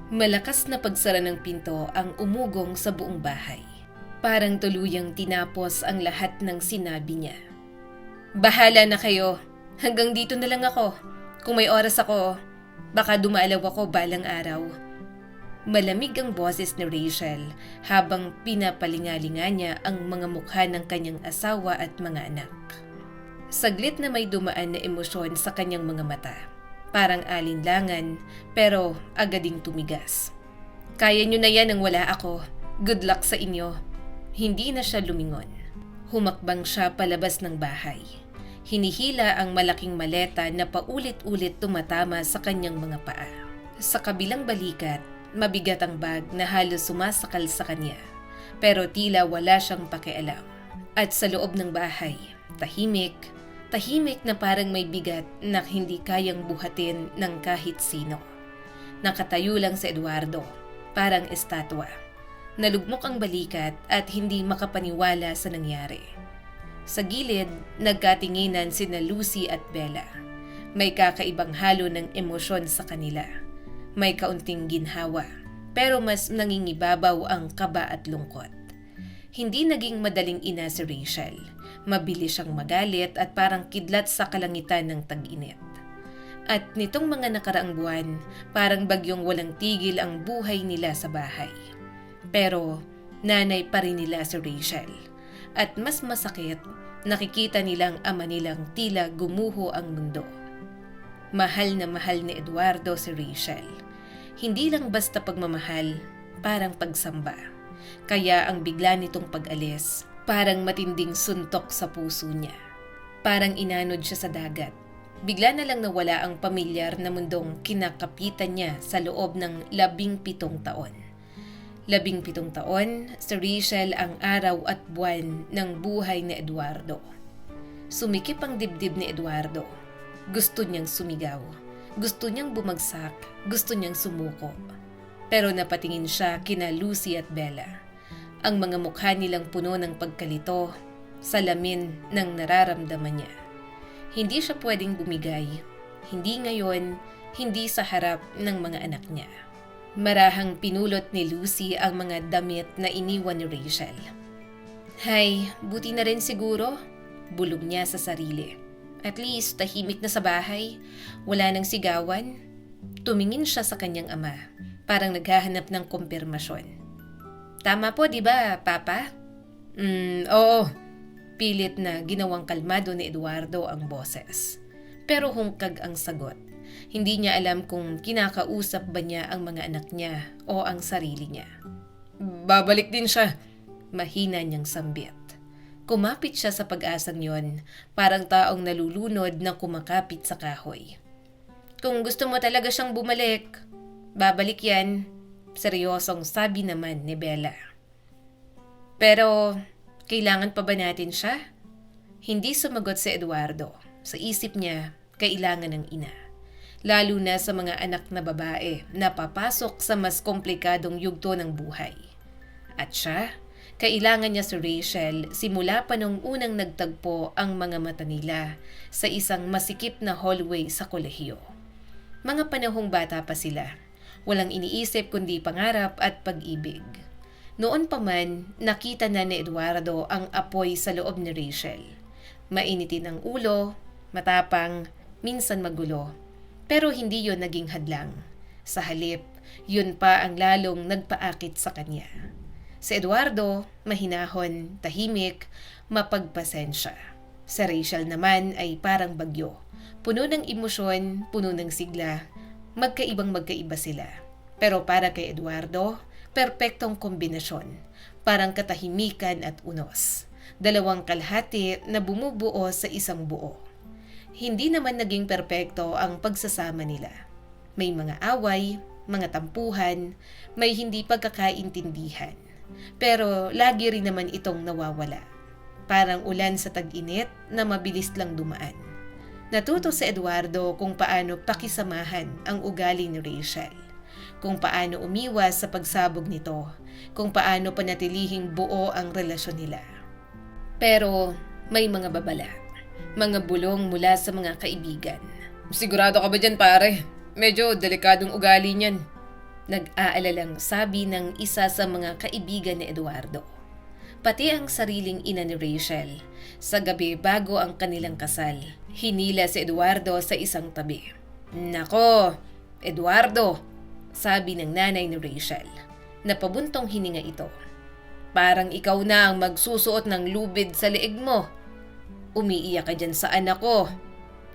Malakas na pagsara ng pinto ang umugong sa buong bahay. Parang tuluyang tinapos ang lahat ng sinabi niya. Bahala na kayo. Hanggang dito na lang ako. Kung may oras ako, baka dumalaw ako balang araw. Malamig ang boses ni Rachel habang pinapalingalinga niya ang mga mukha ng kanyang asawa at mga anak. Saglit na may dumaan na emosyon sa kanyang mga mata. Parang alinlangan pero agading tumigas. Kaya niyo na yan nang wala ako. Good luck sa inyo. Hindi na siya lumingon. Humakbang siya palabas ng bahay. Hinihila ang malaking maleta na paulit-ulit tumatama sa kanyang mga paa. Sa kabilang balikat, mabigat ang bag na halos sumasakal sa kanya. Pero tila wala siyang pakialam. At sa loob ng bahay, tahimik na parang may bigat na hindi kayang buhatin ng kahit sino. Nakatayo lang si Eduardo, parang estatwa. Nalugmok ang balikat at hindi makapaniwala sa nangyari. Sa gilid, nagkatinginan sina Lucy at Bella. May kakaibang halo ng emosyon sa kanila. May kaunting ginhawa, pero mas nangingibabaw ang kaba at lungkot. Hindi naging madaling ina si Rachel. Mabilis siyang magalit at parang kidlat sa kalangitan ng tag-init. At nitong mga nakaraang buwan, parang bagyong walang tigil ang buhay nila sa bahay. Pero nanay pa rin nila si Rachel. At mas masakit, nakikita nilang ama nilang tila gumuho ang mundo. Mahal na mahal ni Eduardo si Rachel. Hindi lang basta pagmamahal, parang pagsamba. Kaya ang bigla nitong pag-alis, parang matinding suntok sa puso niya. Parang inanod siya sa dagat. Bigla na lang nawala ang pamilyar na mundong kinakapitan niya sa loob ng 17 taon. 17 taon, si Rachel ang araw at buwan ng buhay ni Eduardo. Sumikip ang dibdib ni Eduardo. Gusto niyang sumigaw. Gusto niyang bumagsak. Gusto niyang sumuko. Pero napatingin siya kina Lucy at Bella. Ang mga mukha nilang puno ng pagkalito, salamin ng nararamdaman niya. Hindi siya pwedeng bumigay, hindi ngayon, hindi sa harap ng mga anak niya. Marahang pinulot ni Lucy ang mga damit na iniwan ni Rachel. Hay, buti na rin siguro, bulog niya sa sarili. At least tahimik na sa bahay, wala nang sigawan. Tumingin siya sa kanyang ama, parang naghahanap ng kumpirmasyon. Tama po, di ba, Papa? Oo. Pilit na ginawang kalmado ni Eduardo ang boses. Pero hungkag ang sagot. Hindi niya alam kung kinakausap ba niya ang mga anak niya o ang sarili niya. Babalik din siya. Mahina niyang sambit. Kumapit siya sa pag-asang yon, parang taong nalulunod na kumakapit sa kahoy. Kung gusto mo talaga siyang bumalik, babalik yan. Seryosong sabi naman ni Bella. Pero, kailangan pa ba natin siya? Hindi sumagot si Eduardo. Sa isip niya, kailangan ng ina. Lalo na sa mga anak na babae na papasok sa mas komplikadong yugto ng buhay. At siya, kailangan niya si Rachel simula pa nung unang nagtagpo ang mga mata nila sa isang masikip na hallway sa kolehiyo. Mga panahong bata pa sila. Walang iniisip kundi pangarap at pag-ibig. Noon pa man, nakita na ni Eduardo ang apoy sa loob ni Rachel. Mainitin ang ulo, matapang, minsan magulo. Pero hindi yon naging hadlang. Sa halip, yun pa ang lalong nagpaakit sa kanya. Si Eduardo, mahinahon, tahimik, mapagpasensya. Si Rachel naman ay parang bagyo. Puno ng emosyon, puno ng sigla. Magkaiba sila. Pero para kay Eduardo, perpektong kombinasyon. Parang katahimikan at unos. Dalawang kalahati na bumubuo sa isang buo. Hindi naman naging perpekto ang pagsasama nila. May mga away, mga tampuhan, may hindi pagkakaintindihan. Pero lagi rin naman itong nawawala. Parang ulan sa tag-init na mabilis lang dumaan. Natuto si Eduardo kung paano pakisamahan ang ugali ni Rachel, kung paano umiwas sa pagsabog nito, kung paano panatilihing buo ang relasyon nila. Pero may mga babala, mga bulong mula sa mga kaibigan. Sigurado ka ba dyan, pare? Medyo delikadong ugali niyan. Nag-aalalang sabi ng isa sa mga kaibigan ni Eduardo. Pati ang sariling ina ni Rachel. Sa gabi bago ang kanilang kasal, hinila si Eduardo sa isang tabi. "Nako, Eduardo," sabi ng nanay ni Rachel. Napabuntong hininga ito. "Parang ikaw na ang magsusuot ng lubid sa leeg mo. Umiiyak ka dyan sa anak ko.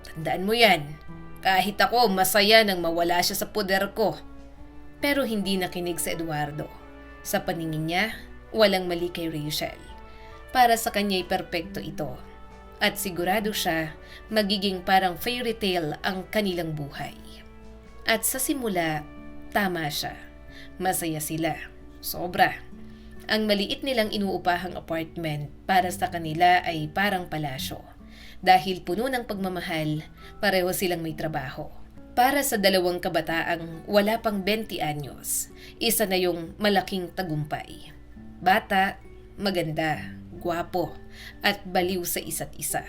Tandaan mo yan. Kahit ako, masaya nang mawala siya sa poder ko." Pero hindi nakinig si Eduardo. Sa paningin niya, walang mali kay Rachel. Para sa kanya'y perpekto ito. At sigurado siya, magiging parang fairy tale ang kanilang buhay. At sa simula, tama siya. Masaya sila. Sobra. Ang maliit nilang inuupahang apartment para sa kanila ay parang palasyo. Dahil puno ng pagmamahal, pareho silang may trabaho. Para sa dalawang kabataang wala pang 20 anyos, isa na yung malaking tagumpay. Bata, maganda, gwapo, at baliw sa isa't isa.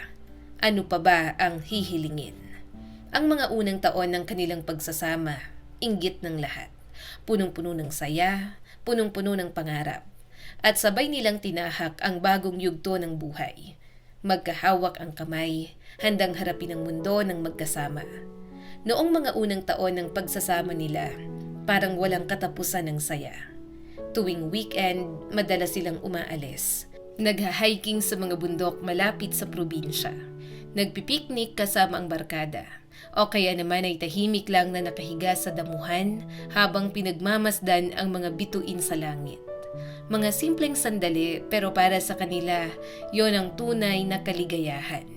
Ano pa ba ang hihilingin? Ang mga unang taon ng kanilang pagsasama, inggit ng lahat. Punong-puno ng saya, punong-puno ng pangarap. At sabay nilang tinahak ang bagong yugto ng buhay. Magkahawak ang kamay, handang harapin ang mundo ng magkasama. Noong mga unang taon ng pagsasama nila, parang walang katapusan ng saya. Tuwing weekend, madalas silang umaalis. Nagha-hiking sa mga bundok malapit sa probinsya. Nagpipiknik kasama ang barkada. O kaya naman ay tahimik lang na nakahiga sa damuhan habang pinagmamasdan ang mga bituin sa langit. Mga simpleng sandali pero para sa kanila, yon ang tunay na kaligayahan.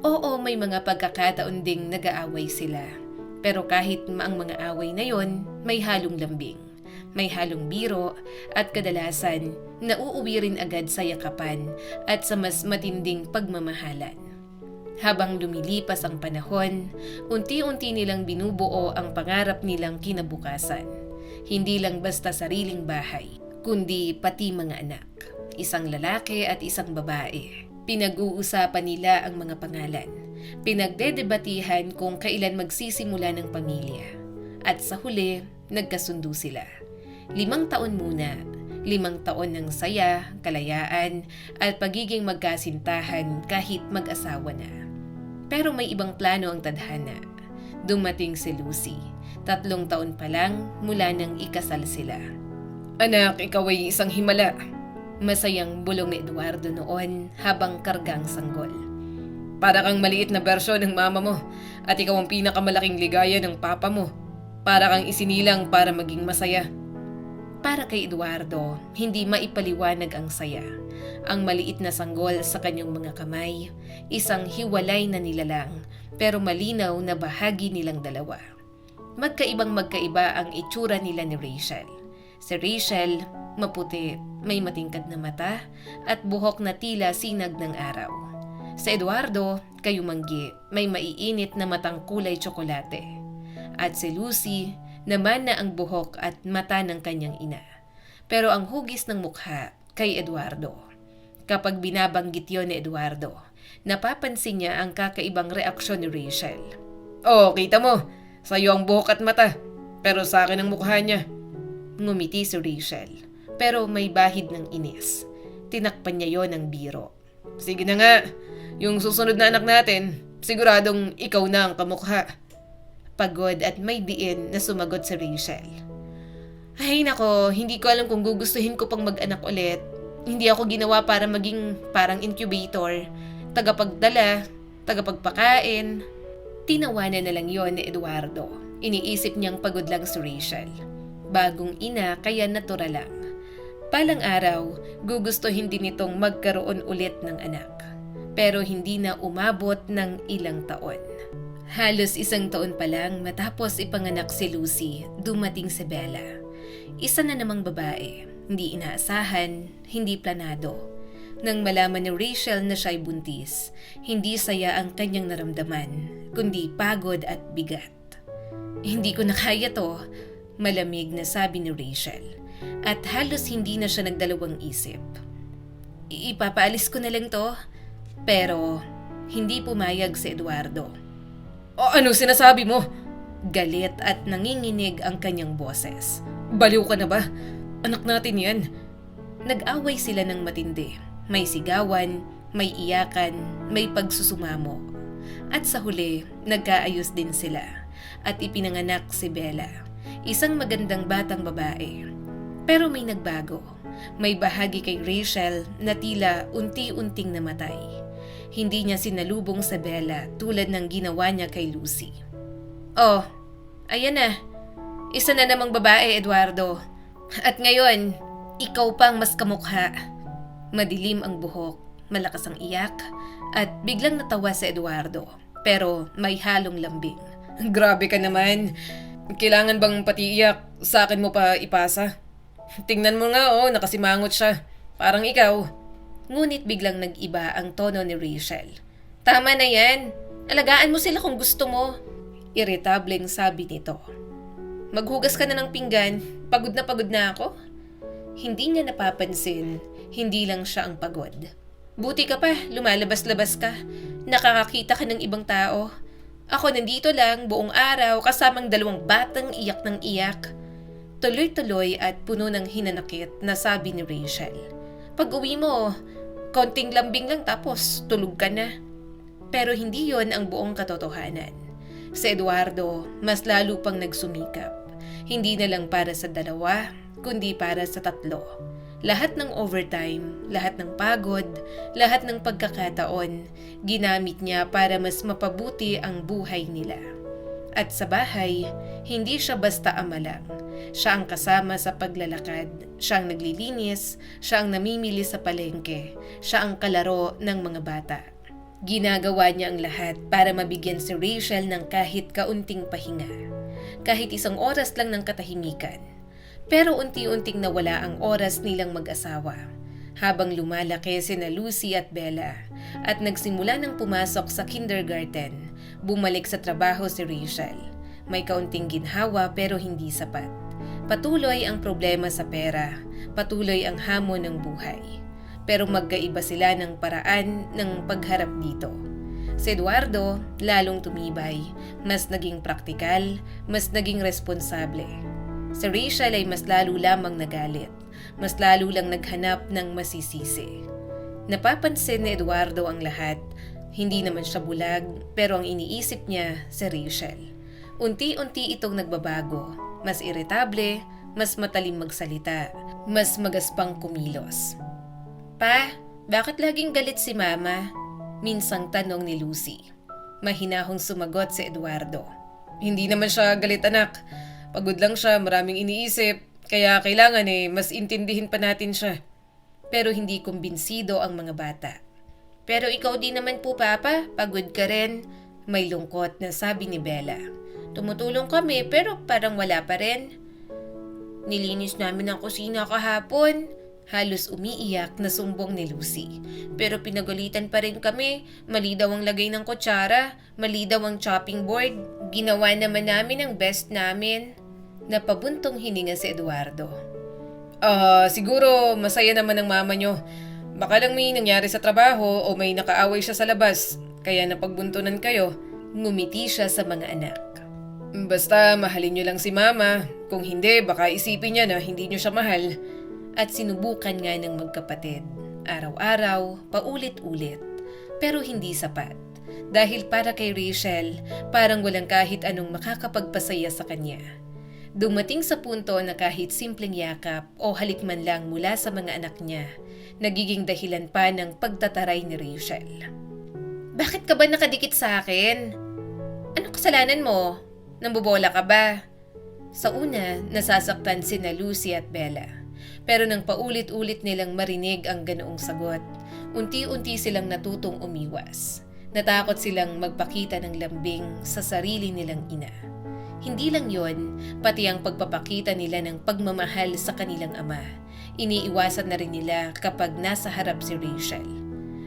Oo, may mga pagkakataon ding nag-aaway sila. Pero kahit ang mga away na yon, may halong lambing. May halong biro at kadalasan nauuwi rin agad sa yakapan at sa mas matinding pagmamahalan. Habang lumilipas ang panahon, unti-unti nilang binubuo ang pangarap nilang kinabukasan. Hindi lang basta sariling bahay, kundi pati mga anak. Isang lalaki at isang babae. Pinag-uusapan nila ang mga pangalan. Pinagdedebatihan kung kailan magsisimula ng pamilya. At sa huli, nagkasundo sila. 5 taon muna, 5 taon ng saya, kalayaan, at pagiging magkasintahan kahit mag-asawa na. Pero may ibang plano ang tadhana. Dumating si Lucy, 3 taon pa lang mula nang ikasal sila. "Anak, ikaw ay isang himala." Masayang bulong ni Eduardo noon habang kargang sanggol. "Para kang maliit na bersyon ng mama mo at ikaw ang pinakamalaking ligaya ng papa mo. Para kang isinilang para maging masaya." Para kay Eduardo, hindi maipaliwanag ang saya. Ang maliit na sanggol sa kanyang mga kamay, isang hiwalay na nilalang pero malinaw na bahagi nilang dalawa. Magkaibang-magkaiba ang itsura nila ni Rachel. Si Rachel, maputi, may matingkad na mata at buhok na tila sinag ng araw. Sa Eduardo, kayumanggi, may maiinit na matang kulay tsokolate. At si Lucy, naman na ang buhok at mata ng kanyang ina. Pero ang hugis ng mukha kay Eduardo. Kapag binabanggit yon ni Eduardo, napapansin niya ang kakaibang reaksyon ni Rachel. "Oh, kita mo, sa'yo ang buhok at mata, pero sa akin ang mukha niya." Ngumiti si Rachel, pero may bahid ng inis. Tinakpan niya yon ng biro. "Sige na nga, yung susunod na anak natin, siguradong ikaw na ang kamukha." Pagod at may diin na sumagot si Rachel. "Ay nako, hindi ko alam kung gugustuhin ko pang mag-anak ulit. Hindi ako ginawa para maging parang incubator, tagapagdala, tagapagpakain." Tinawanan na lang yon ni Eduardo. Iniisip niyang pagod lang si Rachel. Bagong ina kaya natural lang. Palang araw, gugustuhin din itong magkaroon ulit ng anak. Pero hindi na umabot ng ilang taon. Halos 1 taon pa lang matapos ipanganak si Lucy, dumating si Bella. Isa na namang babae, hindi inaasahan, hindi planado. Nang malaman ni Rachel na siya'y buntis, hindi saya ang kanyang naramdaman, kundi pagod at bigat. "Hindi ko na kaya to," malamig na sabi ni Rachel. At halos hindi na siya nagdalawang isip. "Ipapaalis ko na lang to." Pero hindi pumayag si Eduardo. "O ano sinasabi mo? Galit at nanginginig ang kanyang boses. Baliw ka na ba? Anak natin yan. Nag-away sila ng matindi. May sigawan, may iyakan, may pagsusumamo. At sa huli, nagkaayos din sila. At ipinanganak si Bella, isang magandang batang babae. Pero may nagbago. May bahagi kay Rachel na tila unti-unting namatay. Hindi niya sinalubong sa Bella tulad ng ginawa niya kay Lucy. Oh, ayan na. Isa na namang babae, Eduardo. At ngayon, ikaw pang mas kamukha. Madilim ang buhok, malakas ang iyak, at biglang natawa si Eduardo. Pero may halong lambing. Grabe ka naman. Kailangan bang pati iyak sa akin mo pa ipasa? Tingnan mo nga nakasimangot siya. Parang ikaw. Ngunit biglang nag-iba ang tono ni Rachel. Tama na yan. Alagaan mo sila kung gusto mo. Irritableng sabi nito. Maghugas ka na ng pinggan. Pagod na ako. Hindi niya napapansin. Hindi lang siya ang pagod. Buti ka pa, lumalabas-labas ka. Nakakakita ka ng ibang tao. Ako nandito lang buong araw kasamang 2 batang iyak ng iyak. Tuloy-tuloy at puno ng hinanakit na sabi ni Rachel. Pag uwi mo, konting lambing lang tapos tulog ka na. Pero hindi yon ang buong katotohanan. Si Eduardo mas lalo pang nagsumikap. Hindi na lang para sa 2, kundi para sa 3. Lahat ng overtime, lahat ng pagod, lahat ng pagkakataon, ginamit niya para mas mapabuti ang buhay nila. At sa bahay, hindi siya basta ama lang. Siya ang kasama sa paglalakad, siya ang naglilinis, siya ang namimili sa palengke, siya ang kalaro ng mga bata. Ginagawa niya ang lahat para mabigyan si Rachel ng kahit kaunting pahinga. Kahit 1 oras lang ng katahimikan. Pero unti-unting nawala ang oras nilang mag-asawa. Habang lumalaki sina Lucy at Bella at nagsimula ng pumasok sa kindergarten, bumalik sa trabaho si Rachel. May kaunting ginhawa pero hindi sapat. Patuloy ang problema sa pera, patuloy ang hamon ng buhay. Pero magkaiba sila ng paraan ng pagharap dito. Si Eduardo lalong tumibay, mas naging praktikal, mas naging responsable. Si Rachel ay mas lalo lamang nagalit, mas lalo lang naghanap ng masisisi. Napapansin ni Eduardo ang lahat, hindi naman siya bulag pero ang iniisip niya si Rachel. Unti-unti itong nagbabago, mas iritable, mas matalim magsalita, mas magaspang kumilos. Pa, bakit laging galit si Mama? Minsang tanong ni Lucy. Mahinahong sumagot si Eduardo. Hindi naman siya galit anak. Pagod lang siya, maraming iniisip, kaya kailangan mas intindihin pa natin siya. Pero hindi kumbinsido ang mga bata. Pero ikaw din naman po Papa, pagod ka rin. May lungkot na sabi ni Bella. Tumutulong kami pero parang wala pa rin. Nilinis namin ang kusina kahapon. Halos umiiyak na sumbong ni Lucy. Pero pinagalitan pa rin kami. Mali daw ang lagay ng kutsara. Mali daw ang chopping board. Ginawa naman namin ang best namin. Napabuntong hininga si Eduardo. Siguro masaya naman ang mama nyo. Baka lang may nangyari sa trabaho o may nakaaway siya sa labas. Kaya napagbuntunan kayo. Ngumiti siya sa mga anak. Basta mahalin nyo lang si mama. Kung hindi, baka isipin niya na hindi nyo siya mahal. At sinubukan nga ng magkapatid. Araw-araw, paulit-ulit. Pero hindi sapat. Dahil para kay Rachel, parang walang kahit anong makakapagpasaya sa kanya. Dumating sa punto na kahit simpleng yakap o halik man lang mula sa mga anak niya, nagiging dahilan pa ng pagtataray ni Rachel. Bakit ka ba nakadikit sa akin? Anong kasalanan mo? Nambobola ka ba? Sa una, nasasaktan sina Lucy at Bella. Pero nang paulit-ulit nilang marinig ang ganoong sagot, unti-unti silang natutong umiwas. Natakot silang magpakita ng lambing sa sarili nilang ina. Hindi lang yon, pati ang pagpapakita nila ng pagmamahal sa kanilang ama. Iniiwasan na rin nila kapag nasa harap si Rachel.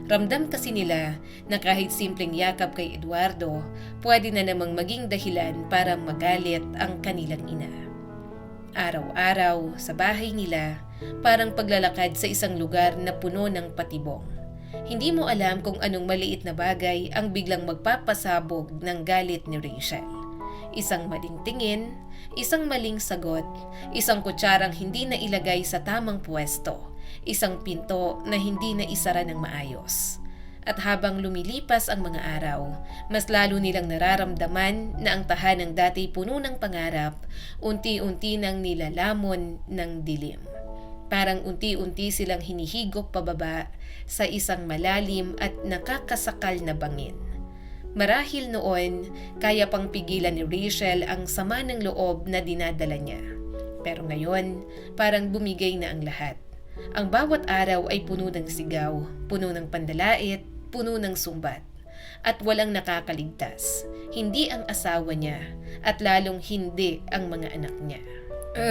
Ramdam kasi nila na kahit simpleng yakap kay Eduardo, pwede na namang maging dahilan para magalit ang kanilang ina. Araw-araw sa bahay nila, parang paglalakad sa isang lugar na puno ng patibong. Hindi mo alam kung anong maliit na bagay ang biglang magpapasabog ng galit ni Rachel. Isang maling tingin, isang maling sagot, isang kutsarang hindi na ilagay sa tamang pwesto, isang pinto na hindi na isara ng maayos. At habang lumilipas ang mga araw, mas lalo nilang nararamdaman na ang tahanang dati puno ng pangarap, unti-unti nang nilalamon ng dilim. Parang unti-unti silang hinihigop pababa sa isang malalim at nakakasakal na bangin. Marahil noon, kaya pang pigilan ni Rachel ang sama ng loob na dinadala niya. Pero ngayon, parang bumigay na ang lahat. Ang bawat araw ay puno ng sigaw, puno ng pandalait, puno ng sumbat. At walang nakakaligtas. Hindi ang asawa niya at lalong hindi ang mga anak niya.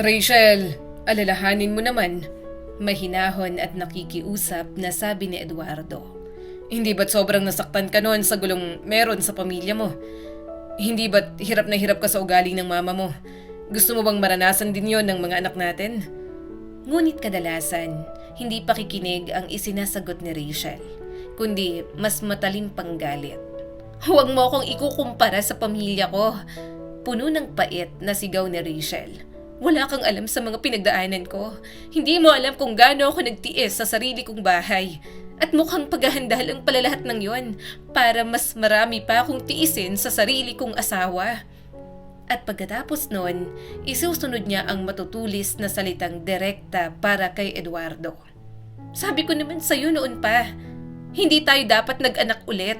Rachel, alalahanin mo naman. Mahinahon at nakikiusap na sabi ni Eduardo. Hindi ba't sobrang nasaktan ka noon sa gulong meron sa pamilya mo? Hindi ba't hirap na hirap ka sa ugali ng mama mo? Gusto mo bang maranasan din yon ng mga anak natin? Ngunit kadalasan, hindi pakikinig ang isinasagot ni Rachel, kundi mas matalim pang galit. Huwag mo akong ikukumpara sa pamilya ko. Puno ng pait na sigaw ni Rachel. Wala kang alam sa mga pinagdaanan ko. Hindi mo alam kung gaano ako nagtiis sa sarili kong bahay. At mukhang paghahanda lang pala lahat ng yon para mas marami pa akong tiisin sa sarili kong asawa. At pagkatapos nun, isusunod niya ang matutulis na salitang direkta para kay Eduardo. Sabi ko naman sa'yo noon pa, hindi tayo dapat nag-anak ulit.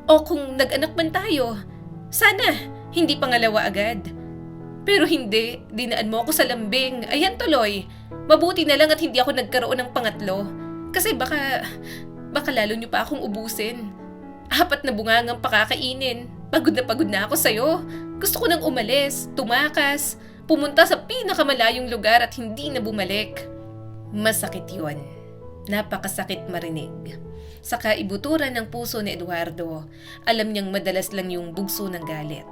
O kung nag-anak man tayo, sana hindi pangalawa agad. Pero hindi, dinaan mo ako sa lambing. Ayan tuloy, mabuti na lang at hindi ako nagkaroon ng pangatlo. Kasi baka lalo niyo pa akong ubusin. 4 na bungangang pakakainin. Pagod na ako sa'yo. Gusto ko nang umalis, tumakas, pumunta sa pinakamalayong lugar at hindi na bumalik. Masakit yon. Napakasakit marinig. Sa kaibuturan ng puso ni Eduardo, alam niyang madalas lang yung bugso ng galit.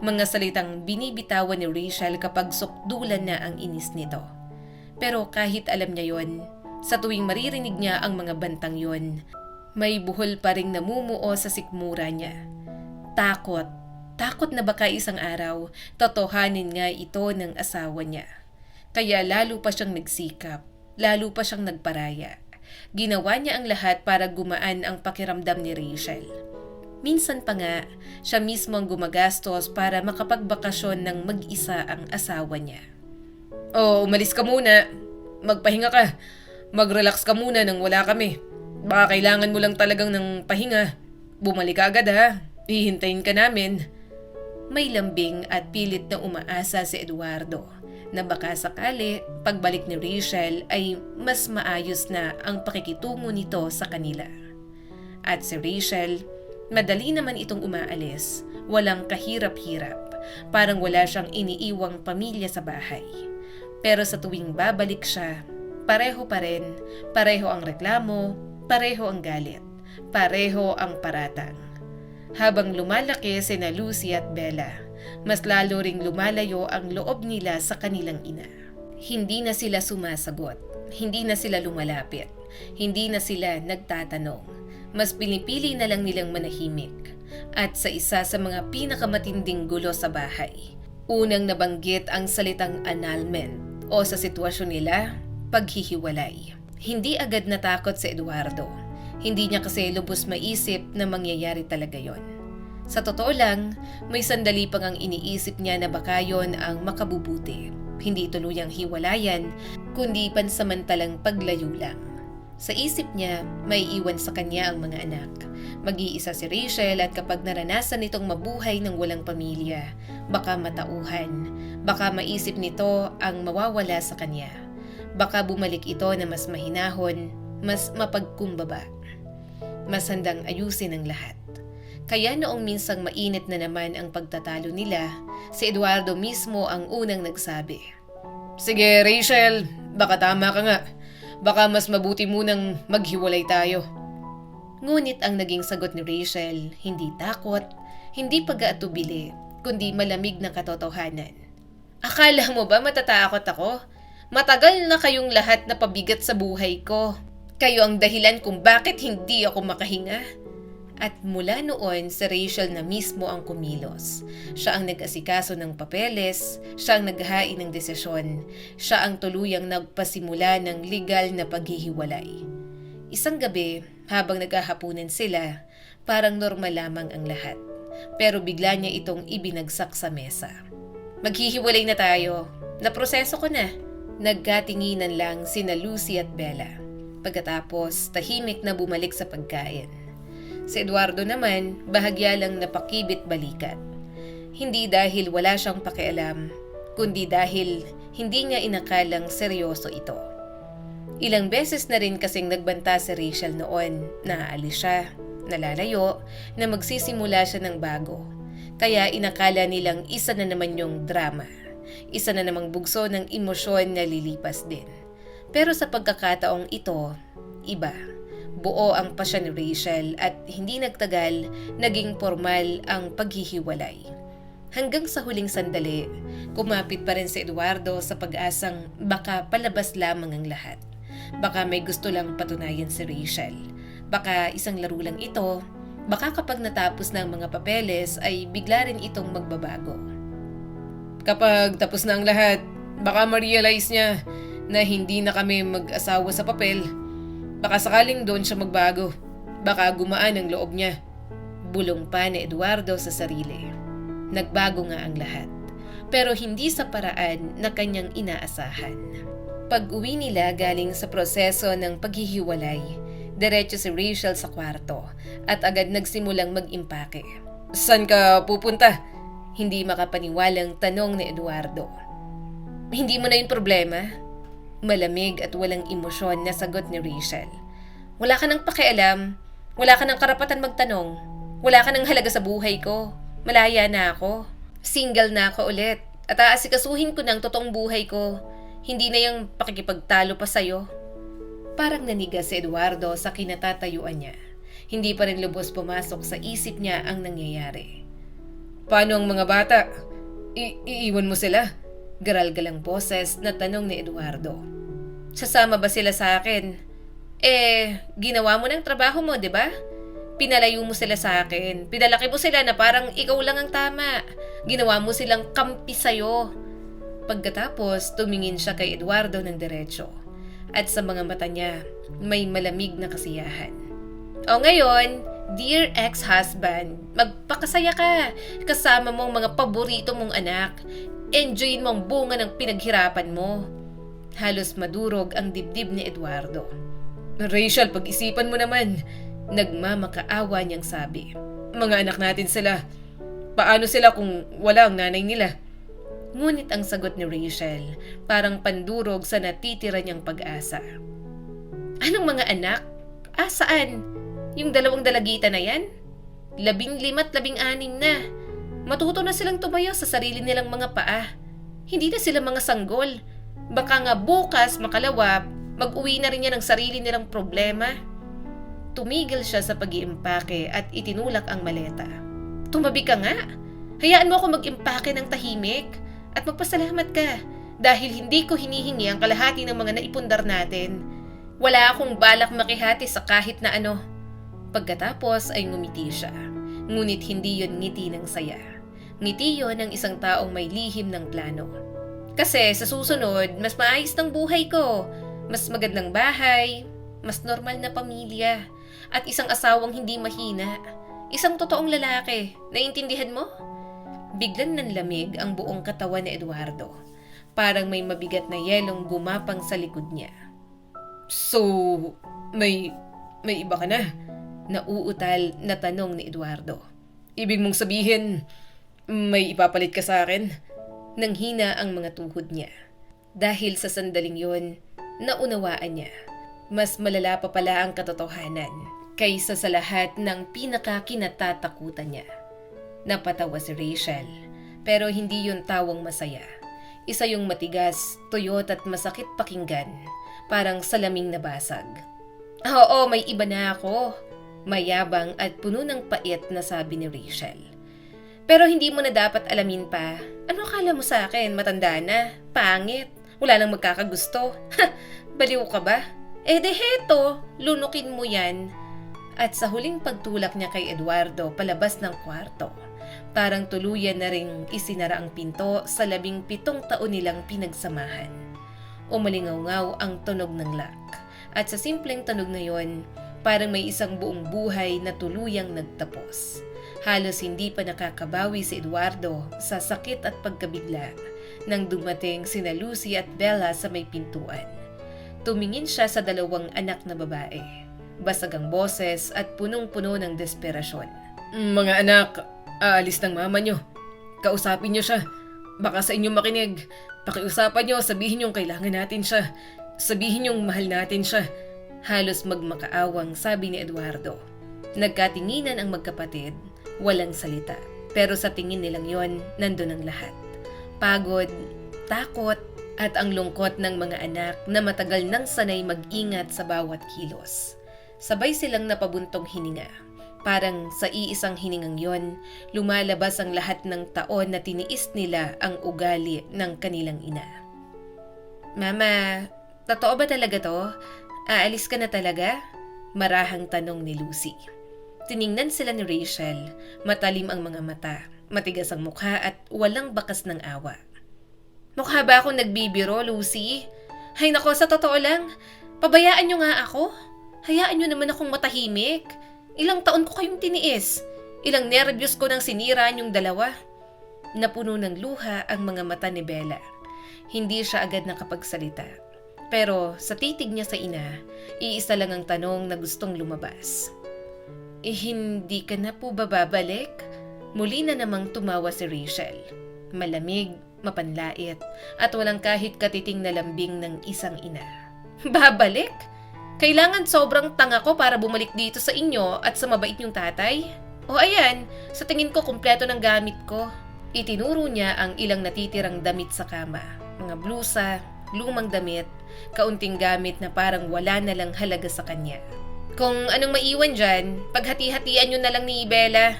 Mga salitang binibitawan ni Rachel kapag sukdulan na ang inis nito. Pero kahit alam niya yon, sa tuwing maririnig niya ang mga bantang yon, may buhol pa ring namumuo sa sikmura niya. Takot na baka isang araw, totohanin nga ito ng asawa niya. Kaya lalo pa siyang nagsikap, lalo pa siyang nagparaya. Ginawa niya ang lahat para gumaan ang pakiramdam ni Rachel. Minsan pa nga, siya mismo ang gumagastos para makapagbakasyon ng mag-isa ang asawa niya. Oh, umalis ka muna. Magpahinga ka. Mag-relax ka muna nang wala kami. Baka kailangan mo lang talagang ng pahinga. Bumalik ka agad ha. Hihintayin ka namin. May lambing at pilit na umaasa si Eduardo na baka sakali pagbalik ni Rachel ay mas maayos na ang pakikitungo nito sa kanila. At si Rachel, madali naman itong umaalis, walang kahirap-hirap, parang wala siyang iniiwang pamilya sa bahay. Pero sa tuwing babalik siya, pareho pa rin, pareho ang reklamo, pareho ang galit, pareho ang paratang. Habang lumalaki sina Lucy at Bella, mas lalo ring lumalayo ang loob nila sa kanilang ina. Hindi na sila sumasagot, hindi na sila lumalapit, hindi na sila nagtatanong. Mas pinipili na lang nilang manahimik. At sa isa sa mga pinakamatinding gulo sa bahay, unang nabanggit ang salitang annulment o sa sitwasyon nila, paghihiwalay. Hindi agad natakot si Eduardo. Hindi niya kasi lubos maisip na mangyayari talaga yon. Sa totoo lang, may sandali pang ang iniisip niya na baka yon ang makabubuti. Hindi tuluyang hiwalayan, kundi pansamantalang paglayo lang. Sa isip niya, may iwan sa kanya ang mga anak. Mag-iisa si Rachel at kapag naranasan nitong mabuhay ng walang pamilya, baka matauhan, baka maisip nito ang mawawala sa kanya. Baka bumalik ito na mas mahinahon, mas mapagkumbaba. Mas handang ayusin ang lahat. Kaya noong minsang mainit na naman ang pagtatalo nila, si Eduardo mismo ang unang nagsabi. Sige Rachel, baka tama ka nga. Baka mas mabuti munang maghiwalay tayo. Ngunit ang naging sagot ni Rachel, hindi takot, hindi pag-aatubili, kundi malamig na katotohanan. Akala mo ba matatakot ako? Matagal na kayong lahat na pabigat sa buhay ko. Kayo ang dahilan kung bakit hindi ako makahinga. At mula noon, si Rachel na mismo ang kumilos. Siya ang nag-asikaso ng papeles, siya ang naghahain ng desisyon, siya ang tuluyang nagpasimula ng legal na paghihiwalay. Isang gabi, habang naghahapunan sila, parang normal lamang ang lahat. Pero bigla niya itong ibinagsak sa mesa. Maghihiwalay na tayo. Naproseso ko na. Nagkatinginan lang sina Lucy at Bella. Pagkatapos, tahimik na bumalik sa pagkain. Si Eduardo naman, bahagya lang napakibit balikat. Hindi dahil wala siyang pakialam, kundi dahil hindi niya inakalang seryoso ito. Ilang beses na rin kasing nagbanta si Rachel noon na aalis siya, nalalayo, na magsisimula siya ng bago. Kaya inakala nilang isa na naman yung drama. Isa na namang bugso ng emosyon na lilipas din. Pero sa pagkakataong ito, iba. Buo ang pasya ni Rachel at hindi nagtagal naging formal ang paghihiwalay. Hanggang sa huling sandali, kumapit pa rin si Eduardo sa pag-asang baka palabas lamang ang lahat. Baka may gusto lang patunayan si Rachel. Baka isang laro lang ito. Baka kapag natapos na ang mga papeles ay bigla rin itong magbabago. Kapag tapos na ang lahat, baka ma-realize niya na hindi na kami mag-asawa sa papel. Baka sakaling doon siya magbago. Baka gumaan ang loob niya. Bulong pa ni Eduardo sa sarili. Nagbago nga ang lahat. Pero hindi sa paraan na kanyang inaasahan. Pag-uwi nila galing sa proseso ng paghihiwalay, diretso si Rachel sa kwarto at agad nagsimulang mag-impake. Saan ka pupunta? Hindi makapaniwalang tanong ni Eduardo. Hindi mo na yung problema? Malamig at walang emosyon na sagot ni Rachel. Wala ka nang pakialam. Wala ka nang karapatan magtanong. Wala ka nang halaga sa buhay ko. Malaya na ako. Single na ako ulit. At aasikasuhin ko ng totoong buhay ko. Hindi na yung pakikipagtalo pa sa'yo. Parang naniga si Eduardo sa kinatatayuan niya. Hindi pa rin lubos pumasok sa isip niya ang nangyayari. Paano ang mga bata? Iiwan mo sila? Garal-galang boses na tanong ni Eduardo. Sasama ba sila sa akin? Ginawa mo ng trabaho mo, di ba? Pinalayo mo sila sa akin. Pinalaki mo sila na parang ikaw lang ang tama. Ginawa mo silang kampi sa'yo. Pagkatapos, tumingin siya kay Eduardo ng diretso. At sa mga mata niya, may malamig na kasiyahan. O ngayon, dear ex-husband, magpakasaya ka. Kasama mo ang mga paborito mong anak. Enjoyin mo ang bunga ng pinaghirapan mo. Halos madurog ang dibdib ni Eduardo. Rachel, pag-isipan mo naman. Nagmamakaawa niyang sabi. Mga anak natin sila. Paano sila kung wala ang nanay nila? Ngunit ang sagot ni Rachel, parang pandurog sa natitira niyang pag-asa. Anong mga anak? Saan? Yung 2 dalagita na yan? 15 at 16 na. Matuto na silang tumayo sa sarili nilang mga paa. Hindi na sila mga sanggol. Baka nga bukas, makalawa, mag-uwi na rin yan ng sarili nilang problema. Tumigil siya sa pag-iimpake at itinulak ang maleta. Tumabi ka nga. Hayaan mo ako mag-impake ng tahimik. At magpasalamat ka dahil hindi ko hinihingi ang kalahati ng mga naipundar natin. Wala akong balak makihati sa kahit na ano. Pagkatapos ay ngumiti siya. Ngunit hindi yon ngiti ng saya. Ngiti yon ng isang taong may lihim ng plano. Kasi sa susunod, mas maayos ng buhay ko. Mas magandang bahay. Mas normal na pamilya. At isang asawang hindi mahina. Isang totoong lalaki. Naiintindihan mo? Biglang nanlamig ang buong katawan ni Eduardo. Parang may mabigat na yelong gumapang sa likod niya. So, may iba ka na? Nauutal na tanong ni Eduardo. Ibig mong sabihin, may ipapalit ka sa akin? Nanghina ang mga tuhod niya. Dahil sa sandaling yon, naunawaan niya. Mas malala pa pala ang katotohanan kaysa sa lahat ng pinakakinatatakutan niya. Napatawa si Rachel, pero hindi yun tawang masaya. Isa yung matigas, tuyot at masakit pakinggan, parang salaming nabasag. Oo, may iba na ako. Mayabang at puno ng pait na sabi ni Rachel. Pero hindi mo na dapat alamin pa. Ano akala mo sa akin? Matanda na? Pangit? Wala nang magkakagusto? Baliw ka ba? De heto, lunukin mo yan. At sa huling pagtulak niya kay Eduardo palabas ng kwarto, parang tuluyan na ring isinara ang pinto sa 17 taon nilang pinagsamahan. Umalingaw-ngaw ang tunog ng lock. At sa simpleng tunog na yon, parang may isang buong buhay na tuluyang nagtapos. Halos hindi pa nakakabawi si Eduardo sa sakit at pagkabigla nang dumating sina Lucy at Bella sa may pintuan. Tumingin siya sa 2 anak na babae. Basag ang boses at punong-puno ng desperasyon. Mga anak, aalis ng mama nyo. Kausapin nyo siya. Baka sa inyo makinig. Pakiusapan nyo, sabihin yung kailangan natin siya. Sabihin yung mahal natin siya. Halos magmakaawang sabi ni Eduardo. Nagkatinginan ang magkapatid, walang salita. Pero sa tingin nilang yon, nandun ang lahat. Pagod, takot, at ang lungkot ng mga anak na matagal nang sanay mag-ingat sa bawat kilos. Sabay silang napabuntong hininga. Parang sa iisang hiningang yon, lumalabas ang lahat ng taon na tiniis nila ang ugali ng kanilang ina. Mama, totoo ba talaga to? Aalis ka na talaga? Marahang tanong ni Lucy. Tiningnan sila ni Rachel, matalim ang mga mata, matigas ang mukha at walang bakas ng awa. Mukha ba akong nagbibiro, Lucy? Hay nako, sa totoo lang, pabayaan nyo nga ako. Hayaan nyo naman akong matahimik. Ilang taon ko kayong tiniis. Ilang nervyos ko nang sinira niyong dalawa. Napuno ng luha ang mga mata ni Bella. Hindi siya agad nakapagsalita. Pero sa titig niya sa ina, iisa lang ang tanong na gustong lumabas. Hindi ka na po bababalik? Muli na namang tumawa si Rachel. Malamig, mapanlait, at walang kahit katiting na lambing ng isang ina. Babalik? Kailangan sobrang tanga ko para bumalik dito sa inyo at sa mabait niyong tatay? O ayan, sa tingin ko kumpleto ng gamit ko. Itinuro niya ang ilang natitirang damit sa kama. Mga blusa, lumang damit, kaunting gamit na parang wala na lang halaga sa kanya. Kung anong maiwan dyan, paghati-hatian nyo na lang ni Bella.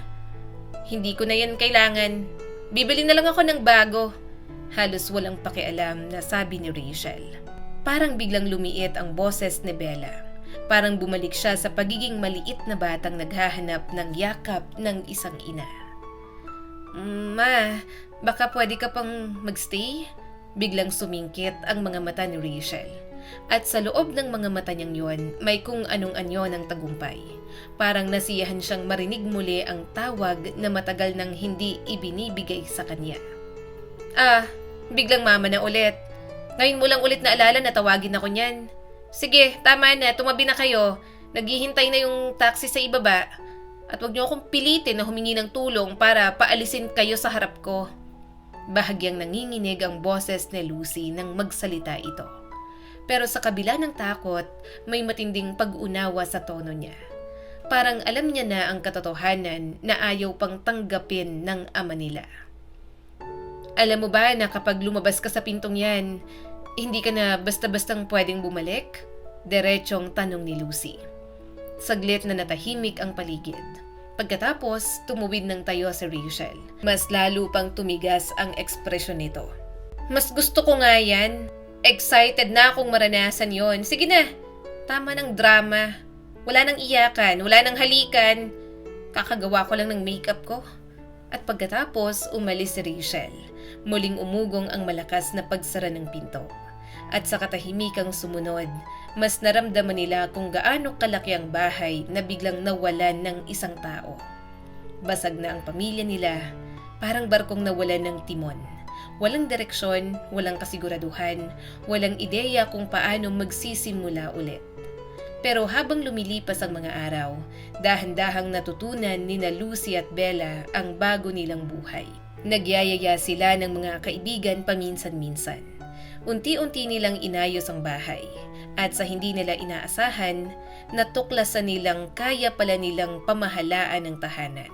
Hindi ko na yan kailangan. Bibili na lang ako ng bago. Halos walang pakialam na sabi ni Rachel. Parang biglang lumiit ang boses ni Bella. Parang bumalik siya sa pagiging maliit na batang naghahanap ng yakap ng isang ina. Ma, baka pwede ka pang magstay? Biglang sumingkit ang mga mata ni Rachel. At sa loob ng mga mata niyang yon, may kung anong anyo ng tagumpay. Parang nasiyahan siyang marinig muli ang tawag na matagal nang hindi ibinibigay sa kanya. Biglang mama na ulit. Ngayon mo lang ulit naalala na tawagin ako niyan. Sige, tama na, tumabi na kayo. Naghihintay na yung taxi sa ibaba. At huwag niyo akong pilitin na humingi ng tulong para paalisin kayo sa harap ko. Bahagyang nanginginig ang boses ni Lucy nang magsalita ito. Pero sa kabila ng takot, may matinding pag-unawa sa tono niya. Parang alam niya na ang katotohanan na ayaw pang tanggapin ng ama nila. Alam mo ba na kapag lumabas ka sa pintong yan, hindi ka na basta-bastang pwedeng bumalik? Diretsong tanong ni Lucy. Saglit na natahimik ang paligid. Pagkatapos, tumuwid ng tayo si Rachel. Mas lalo pang tumigas ang ekspresyon nito. Mas gusto ko nga yan. Excited na akong maranasan yon. Sige na, tama ng drama. Wala nang iyakan, wala nang halikan. Kakagawa ko lang ng makeup ko. At pagkatapos, umalis si Rachel. Muling umugong ang malakas na pagsara ng pinto. At sa katahimikang sumunod, mas naramdaman nila kung gaano kalaki ang bahay na biglang nawalan ng isang tao. Basag na ang pamilya nila, parang barkong nawalan ng timon. Walang direksyon, walang kasiguraduhan, walang ideya kung paano magsisimula ulit. Pero habang lumilipas ang mga araw, dahan-dahang natutunan ni Lucy at Bella ang bago nilang buhay. Nagyayaya sila ng mga kaibigan paminsan-minsan. Unti-unti nilang inayos ang bahay. At sa hindi nila inaasahan, natuklasan nilang kaya pala nilang pamahalaan ang tahanan.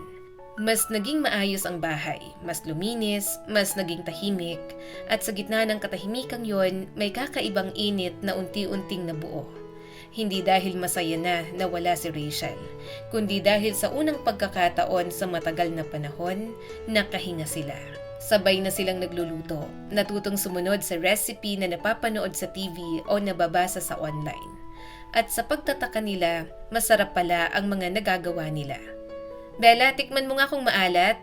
Mas naging maayos ang bahay, mas luminis, mas naging tahimik, at sa gitna ng katahimikang yon, may kakaibang init na unti-unting nabuo. Hindi dahil masaya na nawala si Rachel, kundi dahil sa unang pagkakataon sa matagal na panahon, nakahinga sila. Sabay na silang nagluluto, natutong sumunod sa recipe na napapanood sa TV o nababasa sa online. At sa pagtataka nila, masarap pala ang mga nagagawa nila. Bella, tikman mo nga kung maalat.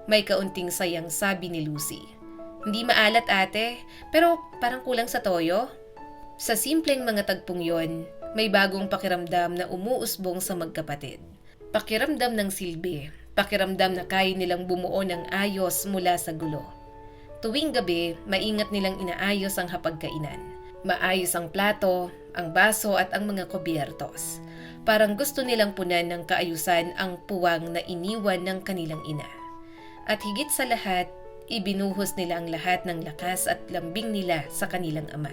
May kaunting sayang sabi ni Lucy. Hindi maalat ate, pero parang kulang sa toyo. Sa simpleng mga tagpong yon, may bagong pakiramdam na umuusbong sa magkapatid. Pakiramdam ng silbi, pakiramdam na kaya nilang bumuo ng ayos mula sa gulo. Tuwing gabi, maingat nilang inaayos ang hapagkainan. Maayos ang plato, ang baso at ang mga kubyertos. Parang gusto nilang punan ng kaayusan ang puwang na iniwan ng kanilang ina. At higit sa lahat, ibinuhos nila ang lahat ng lakas at lambing nila sa kanilang ama.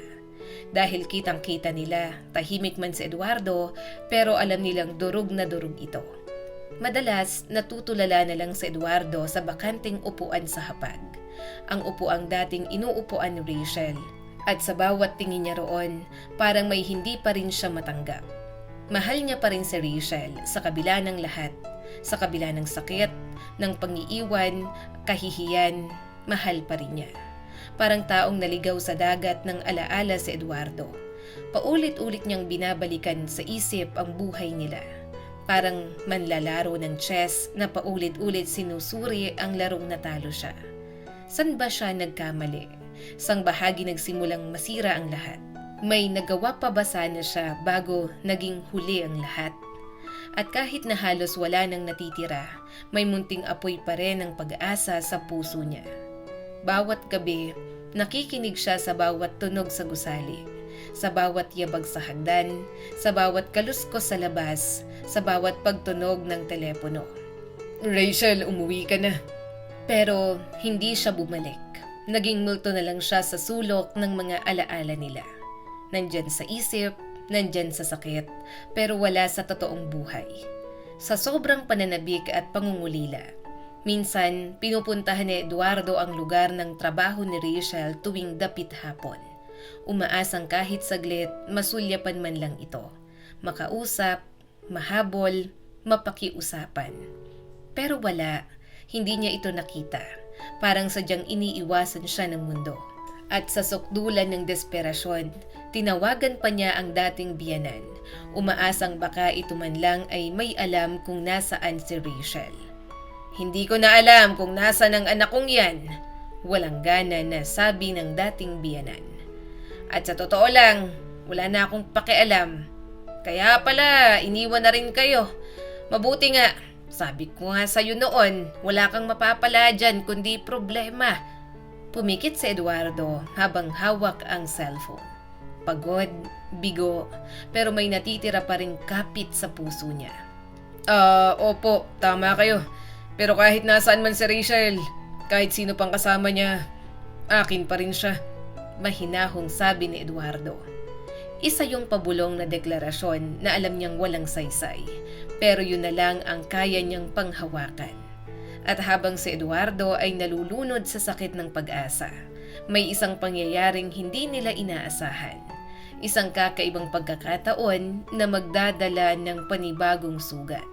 Dahil kitang-kita nila, tahimik man si Eduardo, pero alam nilang durog na durog ito. Madalas, natutulala na lang si Eduardo sa bakanting upuan sa hapag. Ang upuang dating inuupuan ni Rachel. At sa bawat tingin niya roon, parang may hindi pa rin siya matanggap. Mahal niya pa rin si Rachel sa kabila ng lahat. Sa kabila ng sakit, ng pangiiwan, kahihiyan, mahal pa rin niya. Parang taong naligaw sa dagat ng alaala si Eduardo. Paulit-ulit niyang binabalikan sa isip ang buhay nila. Parang manlalaro ng chess na paulit-ulit sinusuri ang larong natalo siya. San ba siya nagkamali? Sang bahagi nagsimulang masira ang lahat. May nagawa pa ba sana siya bago naging huli ang lahat? At kahit na halos wala nang natitira, may munting apoy pa rin ang pag-asa sa puso niya. Bawat gabi, nakikinig siya sa bawat tunog sa gusali, sa bawat yabag sa hagdan, sa bawat kaluskos sa labas, sa bawat pagtunog ng telepono. Rachel, umuwi ka na. Pero hindi siya bumalik. Naging multo na lang siya sa sulok ng mga alaala nila. Nandyan sa isip, nandyan sa sakit, pero wala sa totoong buhay. Sa sobrang pananabik at pangungulila, minsan pinupuntahan ni Eduardo ang lugar ng trabaho ni Rachel tuwing dapit hapon. Umaasang kahit saglit, masulyapan man lang ito. Makausap, mahabol, mapakiusapan. Pero wala, hindi niya ito nakita. Parang sadyang iniiwasan siya ng mundo. At sa sukdulan ng desperasyon, tinawagan pa niya ang dating biyanan. Umaasang baka ito man lang ay may alam kung nasaan si Rachel. Hindi ko na alam kung nasaan ang anak kong yan. Walang gana na sabi ng dating biyanan. At sa totoo lang, wala na akong pakialam. Kaya pala, iniwan na rin kayo. Mabuti nga. Sabi ko nga sa'yo noon, wala kang mapapala dyan kundi problema. Pumikit si Eduardo habang hawak ang cellphone. Pagod, bigo, pero may natitira pa rin kapit sa puso niya. Opo, tama kayo. Pero kahit nasaan man si Rachel, kahit sino pang kasama niya, akin pa rin siya. Mahinahong sabi ni Eduardo. Isa yung pabulong na deklarasyon na alam niyang walang saysay. Pero yun na lang ang kaya niyang panghawakan. At habang si Eduardo ay nalulunod sa sakit ng pag-asa, may isang pangyayaring hindi nila inaasahan. Isang kakaibang pagkakataon na magdadala ng panibagong sugat.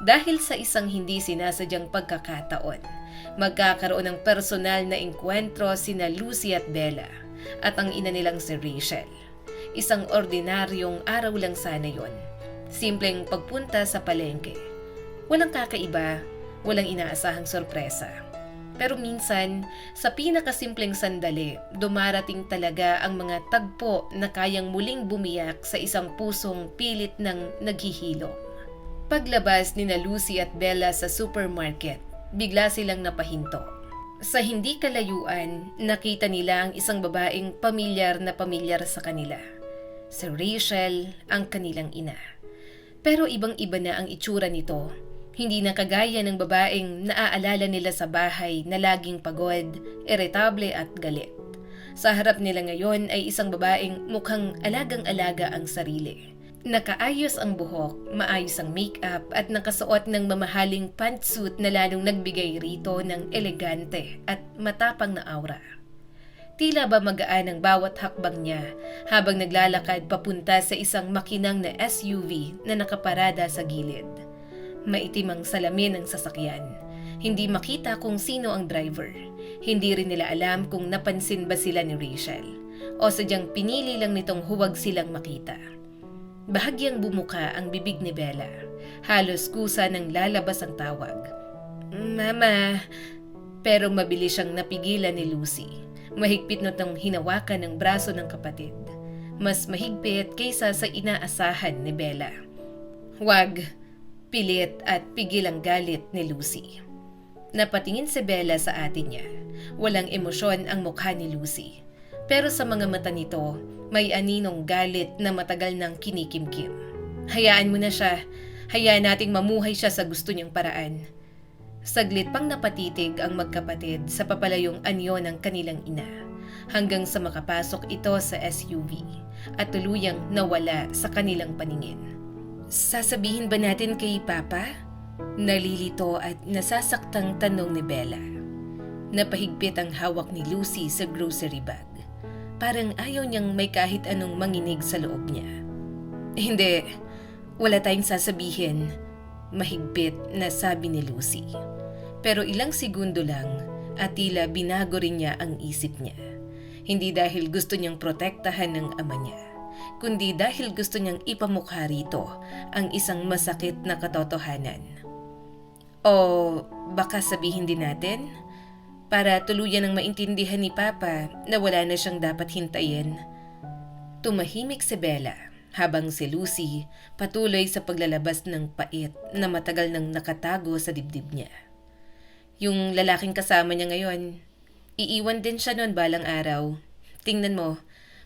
Dahil sa isang hindi sinasadyang pagkakataon, magkakaroon ng personal na engkwentro sina Lucy at Bella at ang ina nilang si Rachel. Isang ordinaryong araw lang sana yon. Simpleng pagpunta sa palengke. Walang kakaiba, walang inaasahang sorpresa. Pero minsan, sa pinakasimpleng sandali, dumarating talaga ang mga tagpo na kayang muling bumiyak sa isang pusong pilit ng naghihilom. Paglabas ni na Lucy at Bella sa supermarket, bigla silang napahinto. Sa hindi kalayuan, nakita nila ang isang babaeng pamilyar na pamilyar sa kanila. Si Rachel, ang kanilang ina. Pero ibang-iba na ang itsura nito. Hindi na kagaya ng babaeng naaalala nila sa bahay na laging pagod, iritable at galit. Sa harap nila ngayon ay isang babaeng mukhang alagang-alaga ang sarili. Nakaayos ang buhok, maayos ang make-up at nakasuot ng mamahaling pantsuit na lalong nagbigay rito ng elegante at matapang na aura. Tila ba magaan ang bawat hakbang niya habang naglalakad papunta sa isang makinang na SUV na nakaparada sa gilid. Maitim ang salamin ng sasakyan. Hindi makita kung sino ang driver. Hindi rin nila alam kung napansin ba sila ni Rachel o sadyang pinili lang nitong huwag silang makita. Bahagyang bumuka ang bibig ni Bella. Halos kusa nang lalabas ang tawag. Mama. Pero mabilis siyang napigilan ni Lucy. Mahigpit nitong hinawakan ng braso ng kapatid. Mas mahigpit kaysa sa inaasahan ni Bella. Huwag. Pilit at pigil ang galit ni Lucy. Napatingin si Bella sa ate niya. Walang emosyon ang mukha ni Lucy. Pero sa mga mata nito, may aninong galit na matagal nang kinikimkim. Hayaan mo na siya. Hayaan nating mamuhay siya sa gusto niyang paraan. Saglit pang napatitig ang magkapatid sa papalayong anyo ng kanilang ina, hanggang sa makapasok ito sa SUV at tuluyang nawala sa kanilang paningin. Sasabihin ba natin kay Papa? Nalilito at nasasaktang tanong ni Bella. Napahigpit ang hawak ni Lucy sa grocery bag. Parang ayaw niyang may kahit anong manginig sa loob niya. Hindi, wala tayong sasabihin, mahigpit na sabi ni Lucy. Pero ilang segundo lang at tila binago rin niya ang isip niya. Hindi dahil gusto niyang protektahan ng ama niya, kundi dahil gusto niyang ipamukha rito ang isang masakit na katotohanan. O baka sabihin din natin, para tuluyan ng maintindihan ni Papa na wala na siyang dapat hintayin. Tumahimik si Bella habang si Lucy patuloy sa paglalabas ng pait na matagal nang nakatago sa dibdib niya. Yung lalaking kasama niya ngayon, iiwan din siya noon balang araw. Tingnan mo,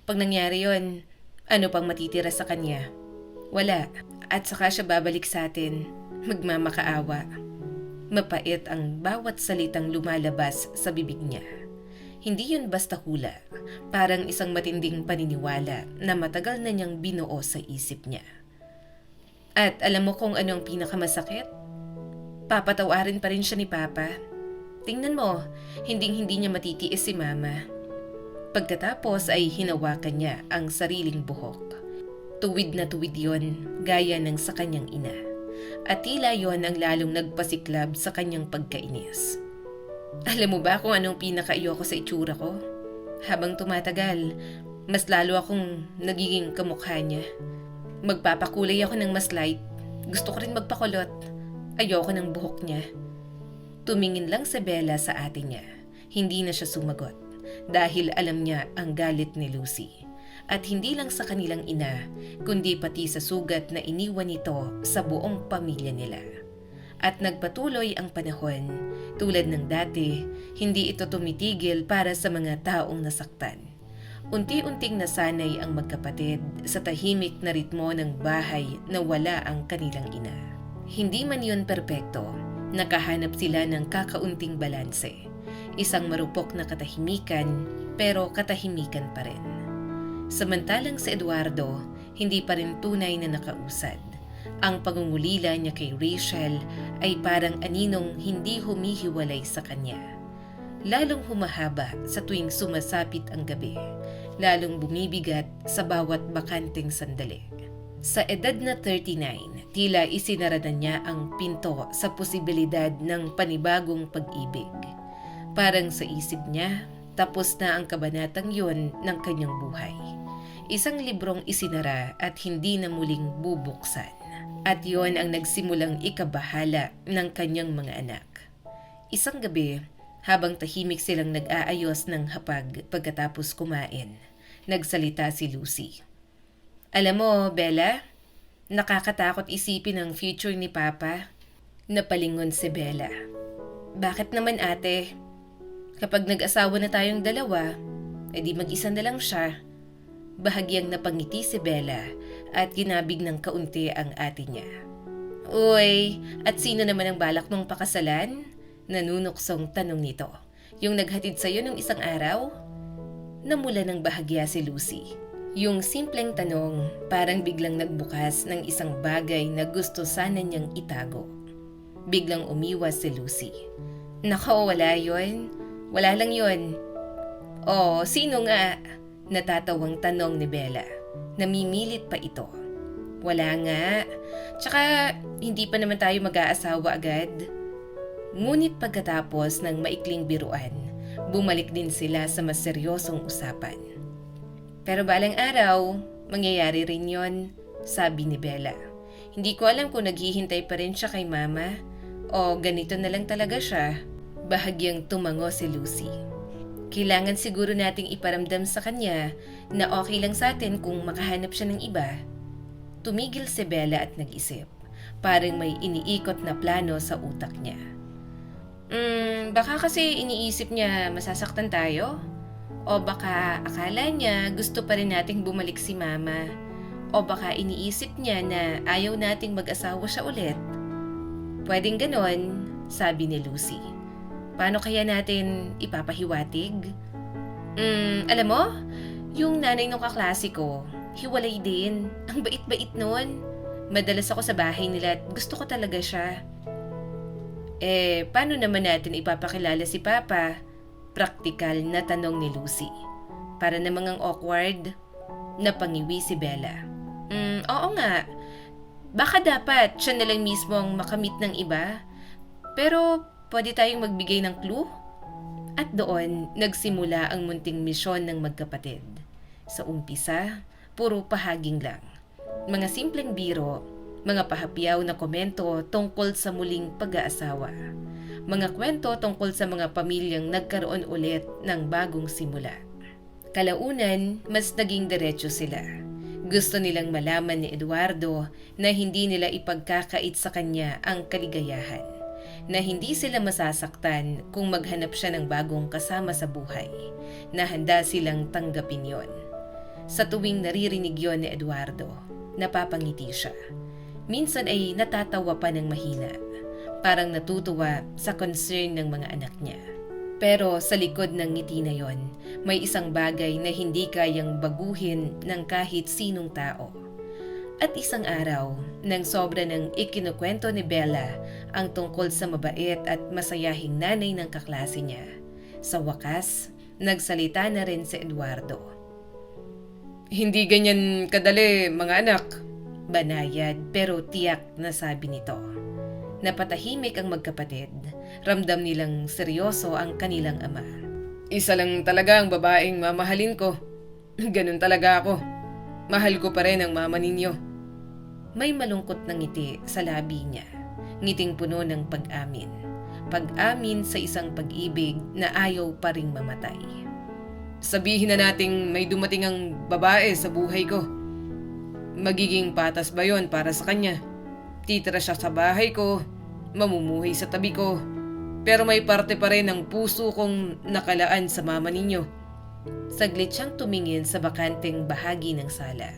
pag nangyari yon, ano pang matitira sa kanya? Wala, at saka siya babalik sa atin, magmamakaawa. Mapait ang bawat salitang lumalabas sa bibig niya. Hindi yun basta hula, parang isang matinding paniniwala na matagal na niyang binuo sa isip niya. At alam mo kung ano ang pinakamasakit? Papatawarin pa rin siya ni Papa. Tingnan mo, hinding-hindi niya matitiis si Mama. Pagkatapos ay hinawakan niya ang sariling buhok. Tuwid na tuwid yon, gaya ng sa kanyang ina. At tila yon ang lalong nagpasiklab sa kanyang pagkainis. Alam mo ba kung anong pinakaiyoko sa itsura ko? Habang tumatagal, mas lalo akong nagiging kamukha niya. Magpapakulay ako ng mas light. Gusto ko rin magpakulot. Ayoko ng buhok niya. Tumingin lang si Bella sa ate niya. Hindi na siya sumagot dahil alam niya ang galit ni Lucy. At hindi lang sa kanilang ina, kundi pati sa sugat na iniwan nito sa buong pamilya nila. At nagpatuloy ang panahon, tulad ng dati, hindi ito tumitigil para sa mga taong nasaktan. Unti-unting nasanay ang magkapatid sa tahimik na ritmo ng bahay na wala ang kanilang ina. Hindi man yun perpekto, nakahanap sila ng kakaunting balanse. Isang marupok na katahimikan, pero katahimikan pa rin. Samantalang si Eduardo, hindi pa rin tunay na nakausad. Ang pangungulila niya kay Rachel ay parang aninong hindi humihiwalay sa kanya. Lalong humahaba sa tuwing sumasapit ang gabi, lalong bumibigat sa bawat bakanteng sandali. Sa edad na 39, tila isinara na niya ang pinto sa posibilidad ng panibagong pag-ibig. Parang sa isip niya, tapos na ang kabanatang yun ng kanyang buhay. Isang librong isinara at hindi na muling bubuksan. At yon ang nagsimulang ikabahala ng kanyang mga anak. Isang gabi, habang tahimik silang nag-aayos ng hapag pagkatapos kumain, nagsalita si Lucy. Alam mo, Bella, nakakatakot isipin ang future ni Papa. Napalingon si Bella. Bakit naman ate? Kapag nag-asawa na tayong dalawa, edi mag-isa na lang siya. Bahagyang napangiti si Bella at ginabig ng kaunti ang ate niya. Uy, at sino naman ang balak mong pakasalan? Nanunuksong tanong nito. Yung naghatid sa'yo nung isang araw? Namula ng bahagya si Lucy. Yung simpleng tanong parang biglang nagbukas ng isang bagay na gusto sana niyang itago. Biglang umiwas si Lucy. Nako, wala yun. Wala lang yun. Oh, sino nga? Natatawang tanong ni Bella. Namimilit pa ito. Wala nga. Tsaka, hindi pa naman tayo mag-aasawa agad. Ngunit pagkatapos ng maikling biruan, bumalik din sila sa mas seryosong usapan. Pero balang araw, mangyayari rin yon. sabi ni Bella. Hindi ko alam kung naghihintay pa rin siya kay Mama o ganito na lang talaga siya. Bahagyang tumango si Lucy. Kailangan siguro nating iparamdam sa kanya na okay lang sa atin kung makahanap siya ng iba. Tumigil si Bella at nag-isip. Parang may iniikot na plano sa utak niya. Baka kasi iniisip niya masasaktan tayo? O baka akala niya gusto pa rin nating bumalik si Mama? O baka iniisip niya na ayaw nating mag-asawa siya ulit? Pwedeng ganon, sabi ni Lucy. Paano kaya natin ipapahiwatig? Alam mo, yung nanay ng kaklase ko, hiwalay din. Ang bait-bait nun. Madalas ako sa bahay nila at gusto ko talaga siya. Paano naman natin ipapakilala si Papa? Praktikal na tanong ni Lucy. Para namang ang awkward, napangiwi si Bella. Oo nga. Baka dapat siya na lang mismo ang makamit ng iba. Pero pwede tayong magbigay ng clue? At doon, nagsimula ang munting misyon ng magkapatid. Sa umpisa, puro pahaging lang. Mga simpleng biro, mga pahapyaw na komento tungkol sa muling pag-aasawa. Mga kwento tungkol sa mga pamilyang nagkaroon ulit ng bagong simula. Kalaunan, mas naging diretso sila. Gusto nilang malaman ni Eduardo na hindi nila ipagkakait sa kanya ang kaligayahan. Na hindi sila masasaktan kung maghanap siya ng bagong kasama sa buhay. Na handa silang tanggapin yon. Sa tuwing naririnig yon ni Eduardo, napapangiti siya. Minsan ay natatawa pa ng mahina. Parang natutuwa sa concern ng mga anak niya. Pero sa likod ng ngiti na yon, may isang bagay na hindi kayang baguhin ng kahit sinong tao. At isang araw, nang sobra ng ikinukwento ni Bella ang tungkol sa mabait at masayahing nanay ng kaklase niya, sa wakas, nagsalita na rin si Eduardo. Hindi ganyan kadali, mga anak. Banayad pero tiyak na sabi nito. Napatahimik ang magkapatid. Ramdam nilang seryoso ang kanilang ama. Isa lang talaga ang babaeng mamahalin ko. Ganun talaga ako. Mahal ko pa rin ang mama ninyo. May malungkot na ngiti sa labi niya. Ngiting puno ng pag-amin. Pag-amin sa isang pag-ibig na ayaw pa ring mamatay. Sabihin na nating may dumating ang babae sa buhay ko. Magiging patas ba yon para sa kanya? Titira siya sa bahay ko, mamumuhay sa tabi ko, pero may parte pa rin ng puso kong nakalaan sa mama ninyo. Saglit siyang tumingin sa bakanteng bahagi ng sala.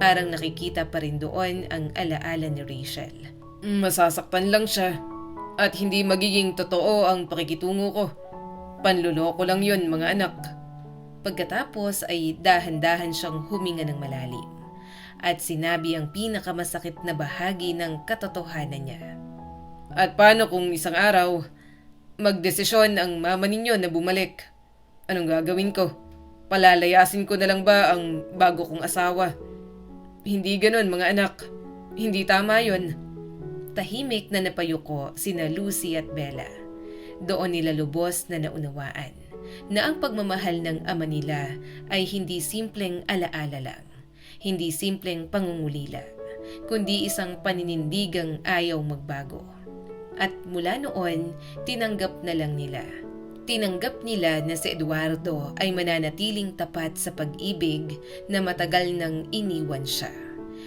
Parang nakikita pa rin doon ang alaala ni Rachel. Masasaktan lang siya at hindi magiging totoo ang pakikitungo ko. Panluloko lang yun, mga anak. Pagkatapos ay dahan-dahan siyang huminga ng malalim at sinabi ang pinakamasakit na bahagi ng katotohanan niya. At paano kung isang araw, magdesisyon ang mama ninyo na bumalik? Anong gagawin ko? Palalayasin ko na lang ba ang bago kong asawa? Hindi ganon, mga anak. Hindi tama yon. Tahimik na napayuko sina Lucy at Bella. Doon nila lubos na naunawaan na ang pagmamahal ng ama nila ay hindi simpleng alaala lang. Hindi simpleng pangungulila, kundi isang paninindigang ayaw magbago. At mula noon, tinanggap na lang nila. Tinanggap nila na si Eduardo ay mananatiling tapat sa pag-ibig na matagal nang iniwan siya.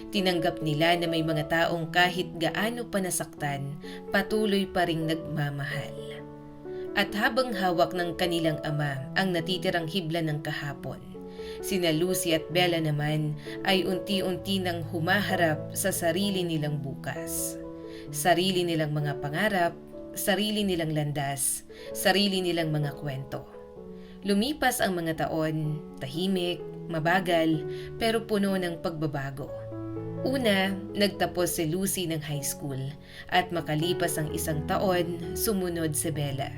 Tinanggap nila na may mga taong kahit gaano pa nasaktan, patuloy pa ring nagmamahal. At habang hawak ng kanilang ama ang natitirang hibla ng kahapon, sina Lucy at Bella naman ay unti-unti nang humaharap sa sarili nilang bukas. Sarili nilang mga pangarap, sarili nilang landas, sarili nilang mga kwento. Lumipas ang mga taon, tahimik, mabagal, pero puno ng pagbabago. Una, nagtapos si Lucy ng high school at makalipas ang isang taon, sumunod si Bella.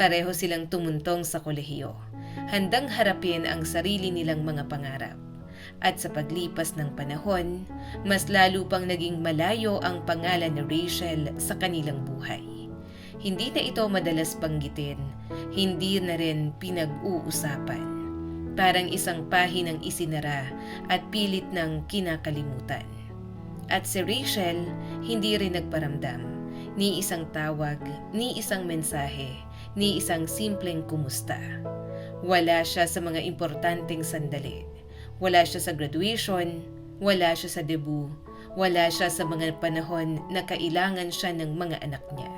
Pareho silang tumuntong sa kolehiyo, handang harapin ang sarili nilang mga pangarap. At sa paglipas ng panahon, mas lalo pang naging malayo ang pangalan ni Rachel sa kanilang buhay. Hindi na ito madalas banggitin, hindi na rin pinag-uusapan. Parang isang pahinang isinara at pilit ng kinakalimutan. At si Rachel hindi rin nagparamdam. Ni isang tawag, ni isang mensahe, ni isang simpleng kumusta. Wala siya sa mga importanteng sandali. Wala siya sa graduation, wala siya sa debut, wala siya sa mga panahon na kailangan siya ng mga anak niya.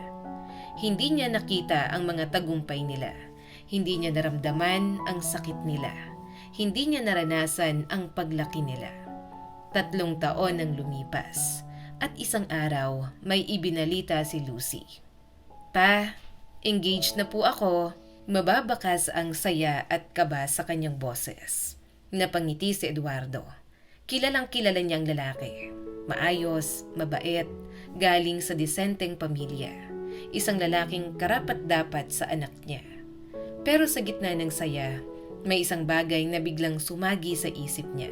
Hindi niya nakita ang mga tagumpay nila. Hindi niya naramdaman ang sakit nila. Hindi niya naranasan ang paglaki nila. 3 taon ang lumipas at isang araw may ibinalita si Lucy. Pa, engaged na po ako. Mababakas ang saya at kaba sa kanyang boses. Napangiti si Eduardo. Kilalang kilala niyang lalaki. Maayos, mabait, galing sa disenteng pamilya. Isang lalaking karapat-dapat sa anak niya. Pero sa gitna ng saya, may isang bagay na biglang sumagi sa isip niya.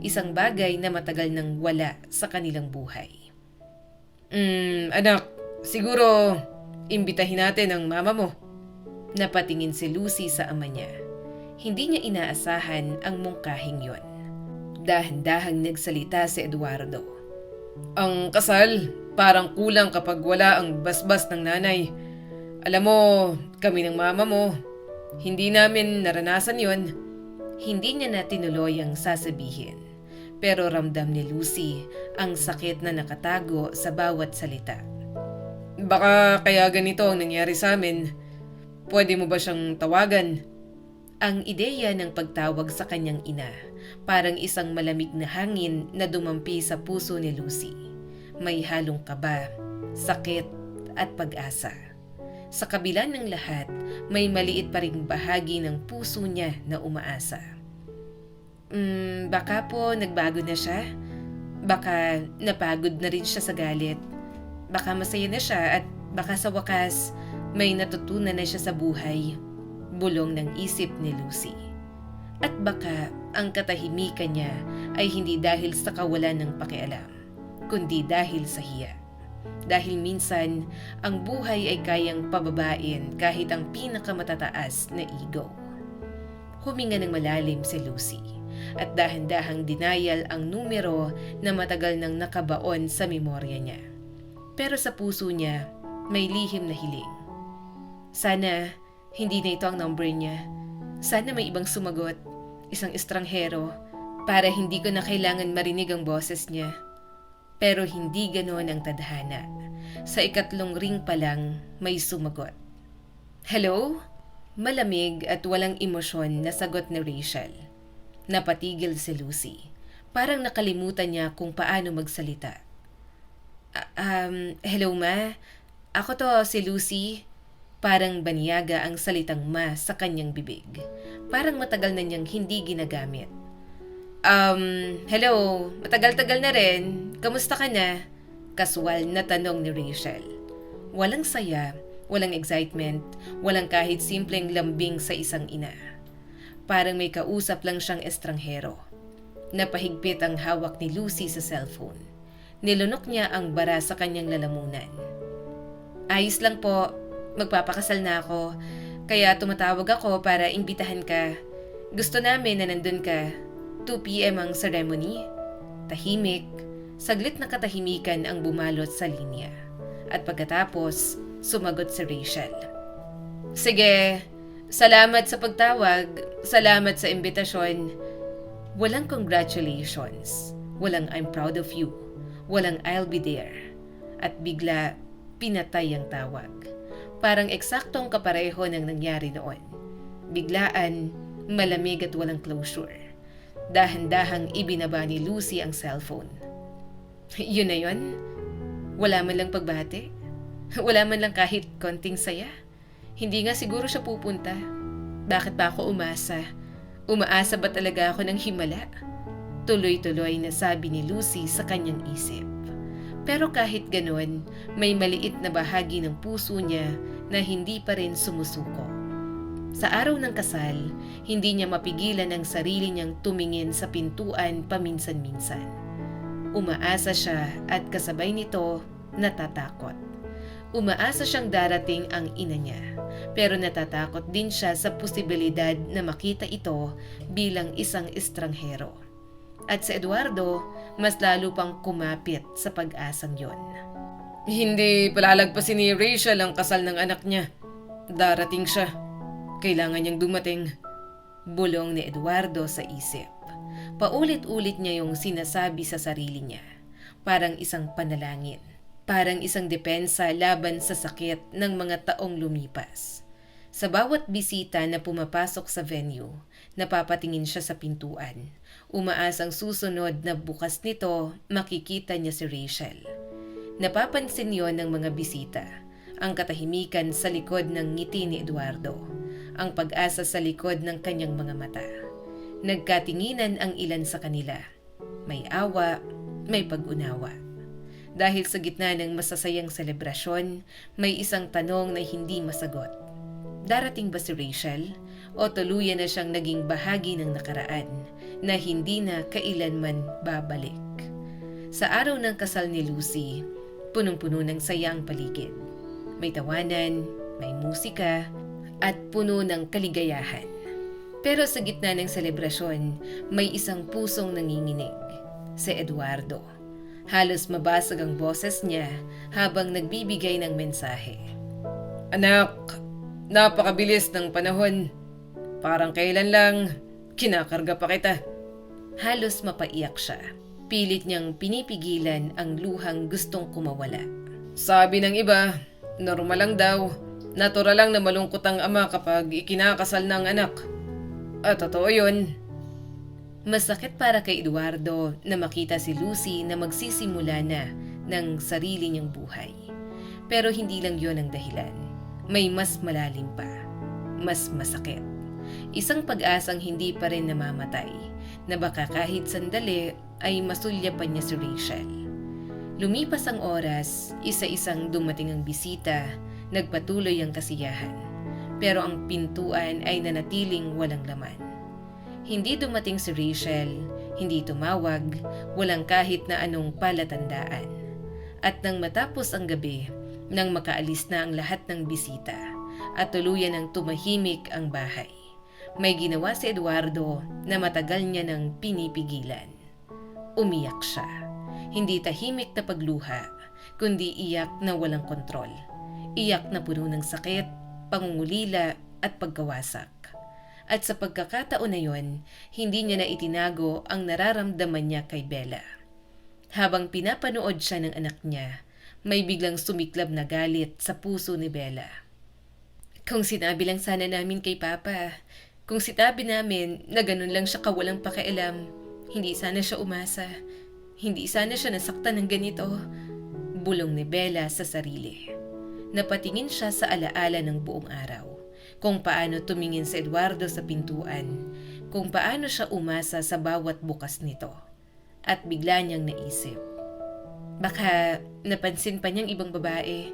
Isang bagay na matagal nang wala sa kanilang buhay. Anak, siguro imbitahin natin ang mama mo. Napatingin si Lucy sa ama niya. Hindi niya inaasahan ang mungkahing yon. Dahan-dahang nagsalita si Eduardo. Ang kasal, parang kulang kapag wala ang basbas ng nanay. Alam mo, kami ng mama mo, hindi namin naranasan yon. Hindi niya na tinuloy ang sasabihin. Pero ramdam ni Lucy ang sakit na nakatago sa bawat salita. Baka kaya ganito ang nangyari sa amin. Pwede mo ba siyang tawagan? Ang ideya ng pagtawag sa kanyang ina, parang isang malamig na hangin na dumampi sa puso ni Lucy. May halong kaba, sakit at pag-asa. Sa kabila ng lahat, may maliit pa ring bahagi ng puso niya na umaasa. Baka po nagbago na siya. Baka napagod na rin siya sa galit. Baka masaya na siya at baka sa wakas may natutunan na siya sa buhay. Bulong ng isip ni Lucy. At baka ang katahimikan niya ay hindi dahil sa kawalan ng pakialam, kundi dahil sa hiya. Dahil minsan, ang buhay ay kayang pababain kahit ang pinakamatataas na ego. Huminga ng malalim si Lucy at dahan-dahang dinayal ang numero na matagal nang nakabaon sa memorya niya. Pero sa puso niya, may lihim na hiling. Sana hindi na ito ang number niya. Sana may ibang sumagot, isang estranghero, para hindi ko na kailangan marinig ang boses niya. Pero hindi ganoon ang tadhana. Sa 3 ring pa lang, may sumagot. Hello? Malamig at walang emosyon na sagot ni Rachel. Napatigil si Lucy. Parang nakalimutan niya kung paano magsalita. Hello ma? Ako to si Lucy. Parang banyaga ang salitang ma sa kanyang bibig. Parang matagal na niyang hindi ginagamit. Hello, matagal-tagal na rin. Kamusta ka na? Kaswal na tanong ni Rachel. Walang saya, walang excitement, walang kahit simpleng lambing sa isang ina. Parang may kausap lang siyang estranghero. Napahigpit ang hawak ni Lucy sa cellphone. Nilunok niya ang bara sa kanyang lalamunan. Ayos lang po. Magpapakasal na ako, kaya tumatawag ako para imbitahan ka. Gusto namin na nandun ka. 2 p.m. ang ceremony. Tahimik, saglit na katahimikan ang bumalot sa linya. At pagkatapos, sumagot si Rachel. Sige, salamat sa pagtawag, salamat sa imbitasyon. Walang congratulations, walang I'm proud of you, walang I'll be there. At bigla, pinatay ang tawag. Parang eksaktong kapareho ng nangyari noon. Biglaan, malamig at walang closure. Dahan-dahang ibinaba ni Lucy ang cellphone. Yun na yun? Wala man lang pagbate? Wala man lang kahit konting saya? Hindi nga siguro siya pupunta. Bakit ba ako umasa? Umaasa ba talaga ako ng himala? Tuloy-tuloy na sabi ni Lucy sa kanyang isip. Pero kahit ganon, may maliit na bahagi ng puso niya na hindi pa rin sumusuko. Sa araw ng kasal, hindi niya mapigilan ang sarili niyang tumingin sa pintuan paminsan-minsan. Umaasa siya at kasabay nito, natatakot. Umaasa siyang darating ang ina niya, pero natatakot din siya sa posibilidad na makita ito bilang isang estranghero. At sa Eduardo, mas lalo pang kumapit sa pag-asang yon. Hindi palalagpasin ni Rachel ang kasal ng anak niya. Darating siya. Kailangan niyang dumating. Bulong ni Eduardo sa isip. Paulit-ulit niya yung sinasabi sa sarili niya. Parang isang panalangin. Parang isang depensa laban sa sakit ng mga taong lumipas. Sa bawat bisita na pumapasok sa venue, napapatingin siya sa pintuan. Umaasang susunod na bukas nito, makikita niya si Rachel. Napapansin yon ng mga bisita. Ang katahimikan sa likod ng ngiti ni Eduardo. Ang pag-asa sa likod ng kanyang mga mata. Nagkatinginan ang ilan sa kanila. May awa, may pag-unawa. Dahil sa gitna ng masasayang selebrasyon, may isang tanong na hindi masagot. Darating ba si Rachel? O tuluyan na siyang naging bahagi ng nakaraan na hindi na kailanman babalik? Sa araw ng kasal ni Lucy, punong-puno ng saya ang paligid. May tawanan, may musika, at puno ng kaligayahan. Pero sa gitna ng selebrasyon, may isang pusong nanginginig. Si Eduardo. Halos mabasag ang boses niya habang nagbibigay ng mensahe. Anak, napakabilis ng panahon. Parang kailan lang, kinakarga pa kita. Halos mapaiyak siya. Pilit niyang pinipigilan ang luhang gustong kumawala. Sabi ng iba, normal lang daw. Natural lang na malungkot ang ama kapag ikinakasal ng anak. At totoo yun. Masakit para kay Eduardo na makita si Lucy na magsisimula na ng sarili niyang buhay. Pero hindi lang yon ang dahilan. May mas malalim pa. Mas masakit. Isang pag-asang hindi pa rin namamatay na baka kahit sandali ay masulyapan niya si Rachel. Lumipas ang oras, isa-isang dumating ang bisita, nagpatuloy ang kasiyahan. Pero ang pintuan ay nanatiling walang laman. Hindi dumating si Rachel, hindi tumawag, walang kahit na anong palatandaan. At nang matapos ang gabi, nang makaalis na ang lahat ng bisita, at tuluyan ng tumahimik ang bahay, may ginawa si Eduardo na matagal niya nang pinipigilan. Umiyak siya. Hindi tahimik na pagluha, kundi iyak na walang kontrol. Iyak na puno ng sakit, pangungulila at pagkawasak. At sa pagkakataon na yon, hindi niya na itinago ang nararamdaman niya kay Bella. Habang pinapanood siya ng anak niya, may biglang sumiklab na galit sa puso ni Bella. Kung sinabi lang sana namin kay Papa, kung sinabi namin na ganun lang siya kawalang pakialam, hindi sana siya umasa, hindi sana siya nasaktan ng ganito. Bulong ni Bella sa sarili. Napatingin siya sa alaala ng buong araw. Kung paano tumingin si Eduardo sa pintuan, kung paano siya umasa sa bawat bukas nito. At bigla niyang naisip. Baka napansin pa niyang ibang babae.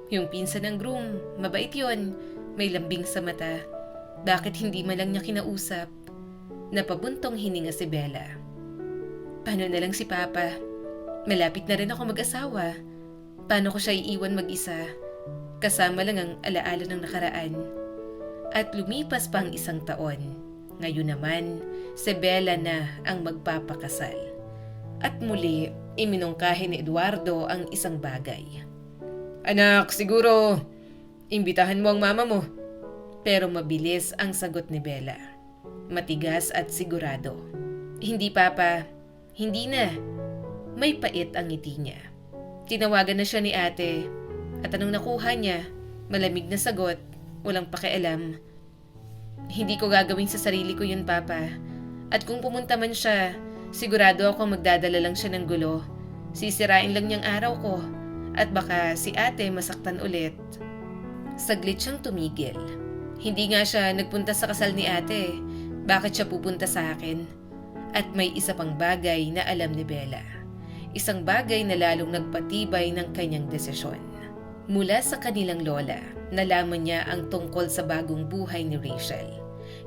Yung pinsan ng groom, mabait yon, may lambing sa mata. Bakit hindi man lang niya kinausap? Napabuntong hininga si Bella. Paano na lang si Papa? Malapit na rin ako mag-asawa. Paano ko siya iiwan mag-isa? Kasama lang ang alaala ng nakaraan. At lumipas pa ang isang taon. Ngayon naman, si Bella na ang magpapakasal. At muli, iminungkahi ni Eduardo ang isang bagay. Anak, siguro, imbitahan mo ang mama mo. Pero mabilis ang sagot ni Bella. Matigas at sigurado. Hindi, Papa. Hindi na. May pait ang ngiti niya. Tinawagan na siya ni ate. At anong nakuha niya? Malamig na sagot. Walang pakialam. Hindi ko gagawin sa sarili ko yun, Papa. At kung pumunta man siya, sigurado ako magdadala lang siya ng gulo. Sisirain lang niyang araw ko. At baka si ate masaktan ulit. Saglit siyang tumigil. Hindi nga siya nagpunta sa kasal ni ate. Bakit siya pupunta sa akin? At may isa pang bagay na alam ni Bella. Isang bagay na lalong nagpatibay ng kanyang desisyon. Mula sa kanilang lola, nalaman niya ang tungkol sa bagong buhay ni Rachel.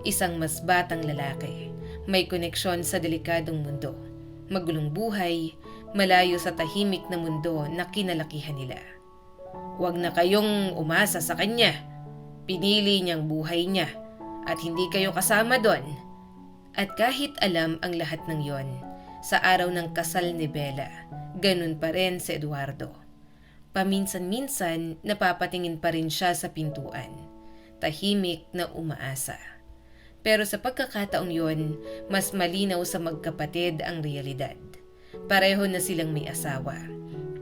Isang mas batang lalaki, may koneksyon sa delikadong mundo. Magulong buhay, malayo sa tahimik na mundo na kinalakihan nila. Huwag na kayong umasa sa kanya. Pinili niyang buhay niya at hindi kayo kasama doon. At kahit alam ang lahat ng yon, sa araw ng kasal ni Bella, ganun pa rin si Eduardo. Paminsan-minsan napapatingin pa rin siya sa pintuan, tahimik na umaasa. Pero sa pagkakataong yon, mas malinaw sa magkapatid ang realidad. Pareho na silang may asawa,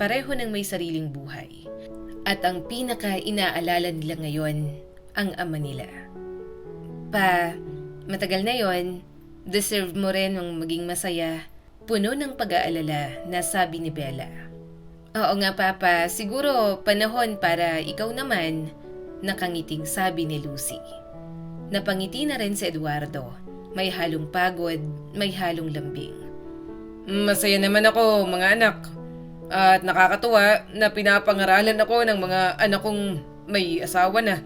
pareho ng may sariling buhay. At ang pinaka-inaalala nila ngayon, ang ama nila. Pa, matagal na yon, deserve mo rin ang maging masaya. Puno ng pag-aalala na sabi ni Bella. Oo nga papa, siguro panahon para ikaw naman, nakangiting sabi ni Lucy. Napangiti na rin si Eduardo, may halong pagod, may halong lambing. Masaya naman ako mga anak. At nakakatuwa na pinapangaralan ako ng mga anak kong may asawa na.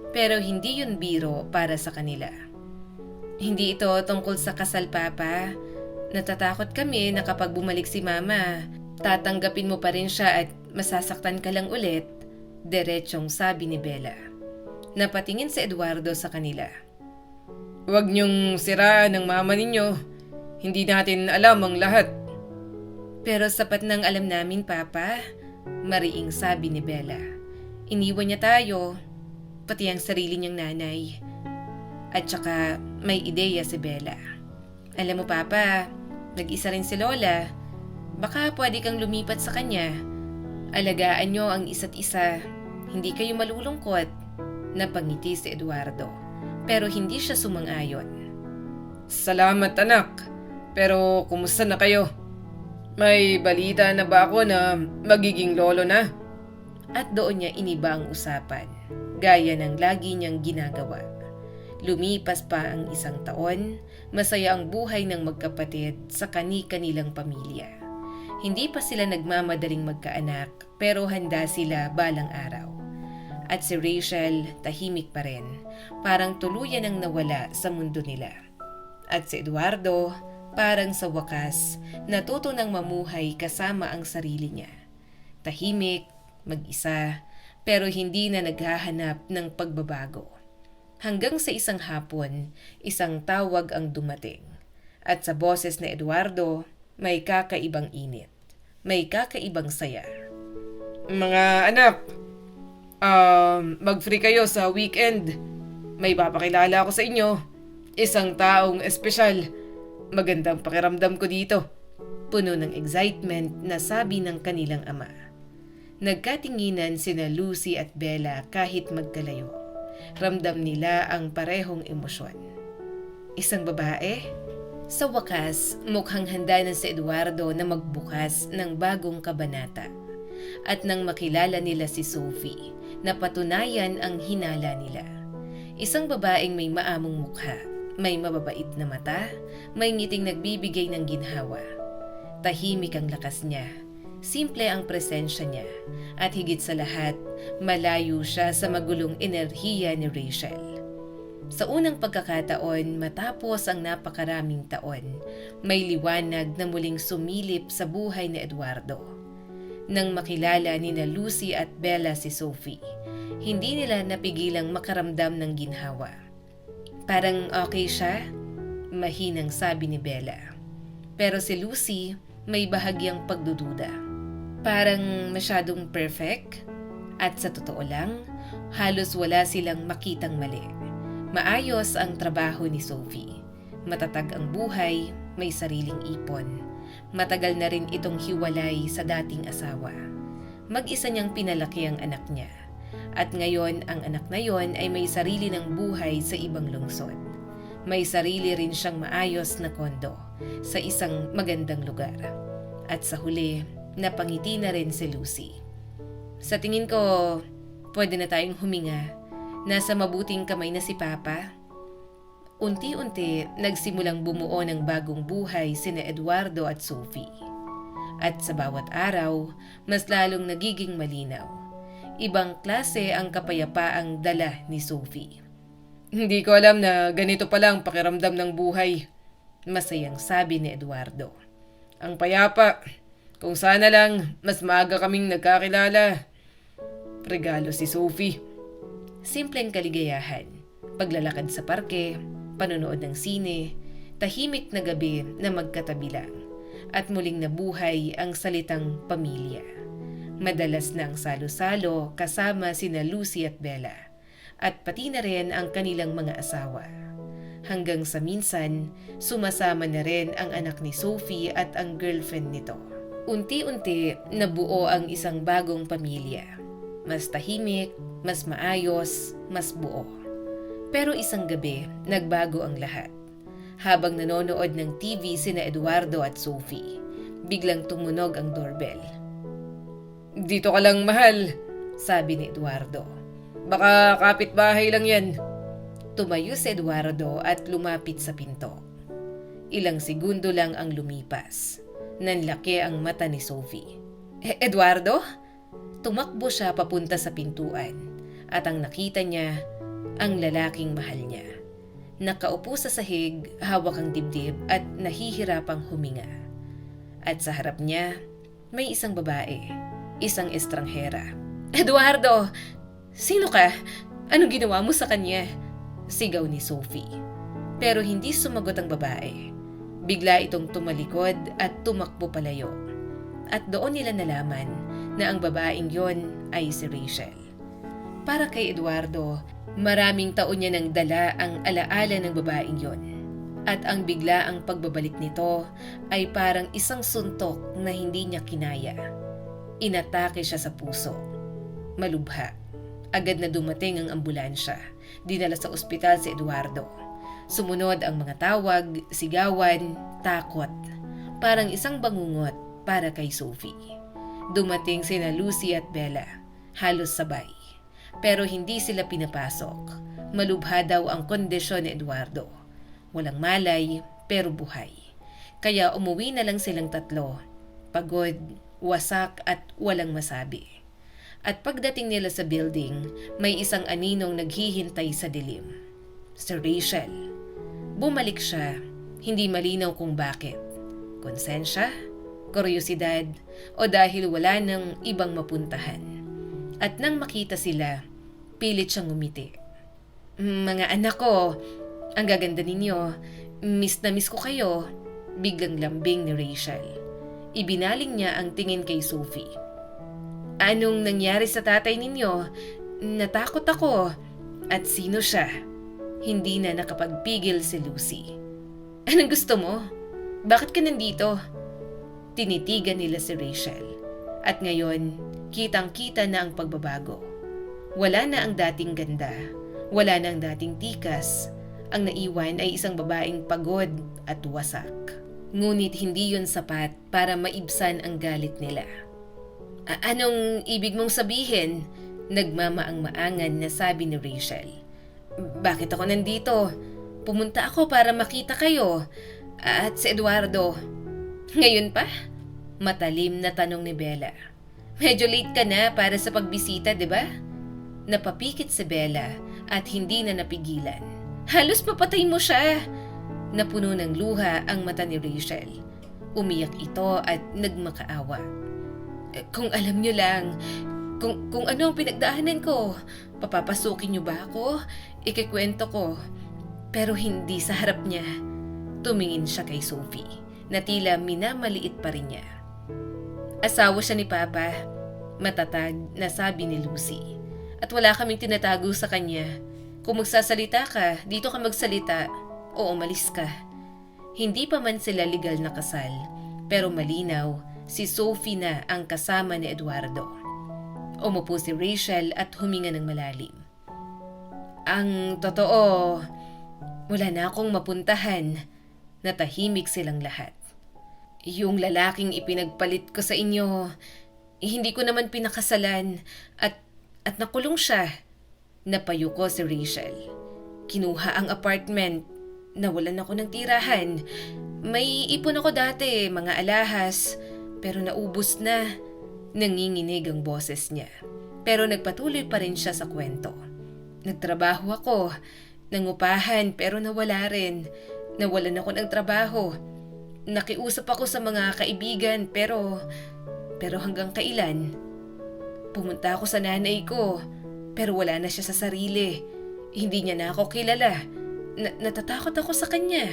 Pero hindi yun biro para sa kanila. Hindi ito tungkol sa kasal papa. Natatakot kami na kapag bumalik si mama, tatanggapin mo pa rin siya at masasaktan ka lang ulit, diretsong sabi ni Bella. Napatingin si Eduardo sa kanila. Huwag niyong siraan ng mama ninyo. Hindi natin alam ang lahat. Pero sapat nang alam namin, Papa, mariing sabi ni Bella. Iniwan niya tayo, pati ang sarili niyang nanay. At saka may ideya si Bella. Alam mo, Papa, nag-isa rin si Lola. Baka pwede kang lumipat sa kanya. Alagaan niyo ang isa't isa. Hindi kayo malulungkot. Napangiti si Eduardo. Pero hindi siya sumang-ayon. Salamat anak. Pero kumusta na kayo? May balita na ba ako na magiging lolo na? At doon niya iniba ang usapan, gaya ng lagi niyang ginagawa. Lumipas pa ang 1 taon, masaya ang buhay ng magkapatid sa kani-kanilang pamilya. Hindi pa sila nagmamadaling magkaanak, pero handa sila balang araw. At si Rachel tahimik pa rin, parang tuluyan ang nawala sa mundo nila. At si Eduardo, parang sa wakas, natuto ng mamuhay kasama ang sarili niya. Tahimik, mag-isa, pero hindi na naghahanap ng pagbabago. Hanggang sa isang hapon, isang tawag ang dumating. At sa boses ni Eduardo, may kakaibang init. May kakaibang saya. Mga anak, mag-free kayo sa weekend. May papakilala ako sa inyo. Isang taong espesyal. Magandang pakiramdam ko dito. Puno ng excitement na sabi ng kanilang ama. Nagkatinginan sina Lucy at Bella kahit magkalayo. Ramdam nila ang parehong emosyon. Isang babae? Sa wakas, mukhang handa na si Eduardo na magbukas ng bagong kabanata. At nang makilala nila si Sophie, napatunayan ang hinala nila. Isang babaeng may maamong mukha, may mababait na mata, may ngiting nagbibigay ng ginhawa. Tahimik ang lakas niya, simple ang presensya niya, at higit sa lahat, malayo siya sa magulong enerhiya ni Rachel. Sa unang pagkakataon, matapos ang napakaraming taon, may liwanag na muling sumilip sa buhay ni Eduardo. Nang makilala nina Lucy at Bella si Sophie, hindi nila napigilang makaramdam ng ginhawa. Parang okay siya? Mahinang sabi ni Bella. Pero si Lucy may bahagyang pagdududa. Parang masyadong perfect? At sa totoo lang, halos wala silang makitang mali. Maayos ang trabaho ni Sophie. Matatag ang buhay, may sariling ipon. Matagal na rin itong hiwalay sa dating asawa. Mag-isa niyang pinalaki ang anak niya. At ngayon, ang anak na yon ay may sarili ng buhay sa ibang lungsod. May sarili rin siyang maayos na kondo sa isang magandang lugar. At sa huli, napangiti na rin si Lucy. Sa tingin ko, pwede na tayong huminga. Nasa mabuting kamay na si Papa. Unti-unti, nagsimulang bumuo ng bagong buhay sina Eduardo at Sophie. At sa bawat araw, mas lalong nagiging malinaw. Ibang klase ang kapayapaang dala ni Sophie. Hindi ko alam na ganito pala ang pakiramdam ng buhay. Masayang sabi ni Eduardo. Ang payapa. Kung sana lang, mas maaga kaming nagkakilala. Regalo si Sophie. Simpleng kaligayahan, paglalakad sa parke, panonood ng sine, tahimik na gabi na magkatabi lang, at muling nabuhay ang salitang pamilya. Madalas na ang salo-salo kasama sina Lucy at Bella, at pati na rin ang kanilang mga asawa. Hanggang sa minsan, sumasama na rin ang anak ni Sophie at ang girlfriend nito. Unti-unti, nabuo ang isang bagong pamilya. Mas tahimik, mas maayos, mas buo. Pero isang gabi, nagbago ang lahat. Habang nanonood ng TV sina Eduardo at Sophie, biglang tumunog ang doorbell. Dito ka lang, mahal, sabi ni Eduardo. Baka kapitbahay lang yan. Tumayo si Eduardo at lumapit sa pinto. Ilang segundo lang ang lumipas. Nanlaki ang mata ni Sophie. Eduardo? Tumakbo siya papunta sa pintuan at ang nakita niya, ang lalaking mahal niya. Nakaupo sa sahig, hawak ang dibdib at nahihirapang huminga. At sa harap niya, may isang babae, isang estranghera. Eduardo! Sino ka? Anong ginawa mo sa kanya? Sigaw ni Sophie. Pero hindi sumagot ang babae. Bigla itong tumalikod at tumakbo palayo. At doon nila nalaman na ang babaeng yon ay si Rachel. Para kay Eduardo, maraming taon niya nang dala ang alaala ng babaeng yon. At ang bigla ang pagbabalik nito ay parang isang suntok na hindi niya kinaya. Inatake siya sa puso. Malubha. Agad na dumating ang ambulansya. Dinala sa ospital si Eduardo. Sumunod ang mga tawag, sigawan, takot. Parang isang bangungot para kay Sophie. Dumating sina Lucy at Bella. Halos sabay. Pero hindi sila pinapasok. Malubha daw ang kondisyon ni Eduardo. Walang malay, pero buhay. Kaya umuwi na lang silang tatlo. Pagod, wasak at walang masabi. At pagdating nila sa building, may isang aninong naghihintay sa dilim. Si Rachel. Bumalik siya, hindi malinaw kung bakit. Konsensya, kuryosidad, o dahil wala nang ibang mapuntahan. At nang makita sila, pilit siyang ngumiti. Mga anak ko, ang gaganda ninyo, miss na miss ko kayo, biglang lambing ni Rachel. Ibinaling niya ang tingin kay Sophie. Anong nangyari sa tatay ninyo? Natakot ako. At sino siya? Hindi na nakapagpigil si Lucy. Anong gusto mo? Bakit ka nandito? Tinitigan nila si Rachel. At ngayon, kitang-kita na ang pagbabago. Wala na ang dating ganda. Wala na ang dating tikas. Ang naiwan ay isang babaeng pagod at wasak. Ngunit hindi yun sapat para maibsan ang galit nila. Anong ibig mong sabihin? Nagmamaang-maangan na sabi ni Rachel. Bakit ako nandito? Pumunta ako para makita kayo. At si Eduardo. Ngayon pa? Matalim na tanong ni Bella. Medyo late ka na para sa pagbisita, di ba? Napapikit si Bella at hindi na napigilan. Halos papatay mo siya. Napuno ng luha ang mata ni Rachel. Umiyak ito at nagmakaawa. Kung alam niyo lang, kung ano ang pinagdaanan ko, papapasukin niyo ba ako? Ikikwento ko. Pero hindi sa harap niya. Tumingin siya kay Sophie, na tila minamaliit pa rin niya. Asawa siya ni Papa, matatag na sabi ni Lucy. At wala kaming tinatago sa kanya. Kung magsasalita ka, dito ka magsalita, o umalis ka. Hindi pa man sila legal na kasal, pero malinaw, si Sophie na ang kasama ni Eduardo. Umupo si Rachel at huminga ng malalim. Ang totoo, wala na akong mapuntahan. Natahimik silang lahat. Yung lalaking ipinagpalit ko sa inyo, hindi ko naman pinakasalan at nakulong siya. Napayuko si Rachel. Kinuha ang apartment. Nawalan ako ng tirahan. May ipon ako dati, mga alahas. Pero naubos na. Nanginginig ang boses niya. Pero nagpatuloy pa rin siya sa kwento. Nagtrabaho ako. Nangupahan pero nawala rin. Nawalan ako ng trabaho. Nakiusap ako sa mga kaibigan pero hanggang kailan? Pumunta ako sa nanay ko. Pero wala na siya sa sarili. Hindi niya na ako kilala. Natatakot ako sa kanya.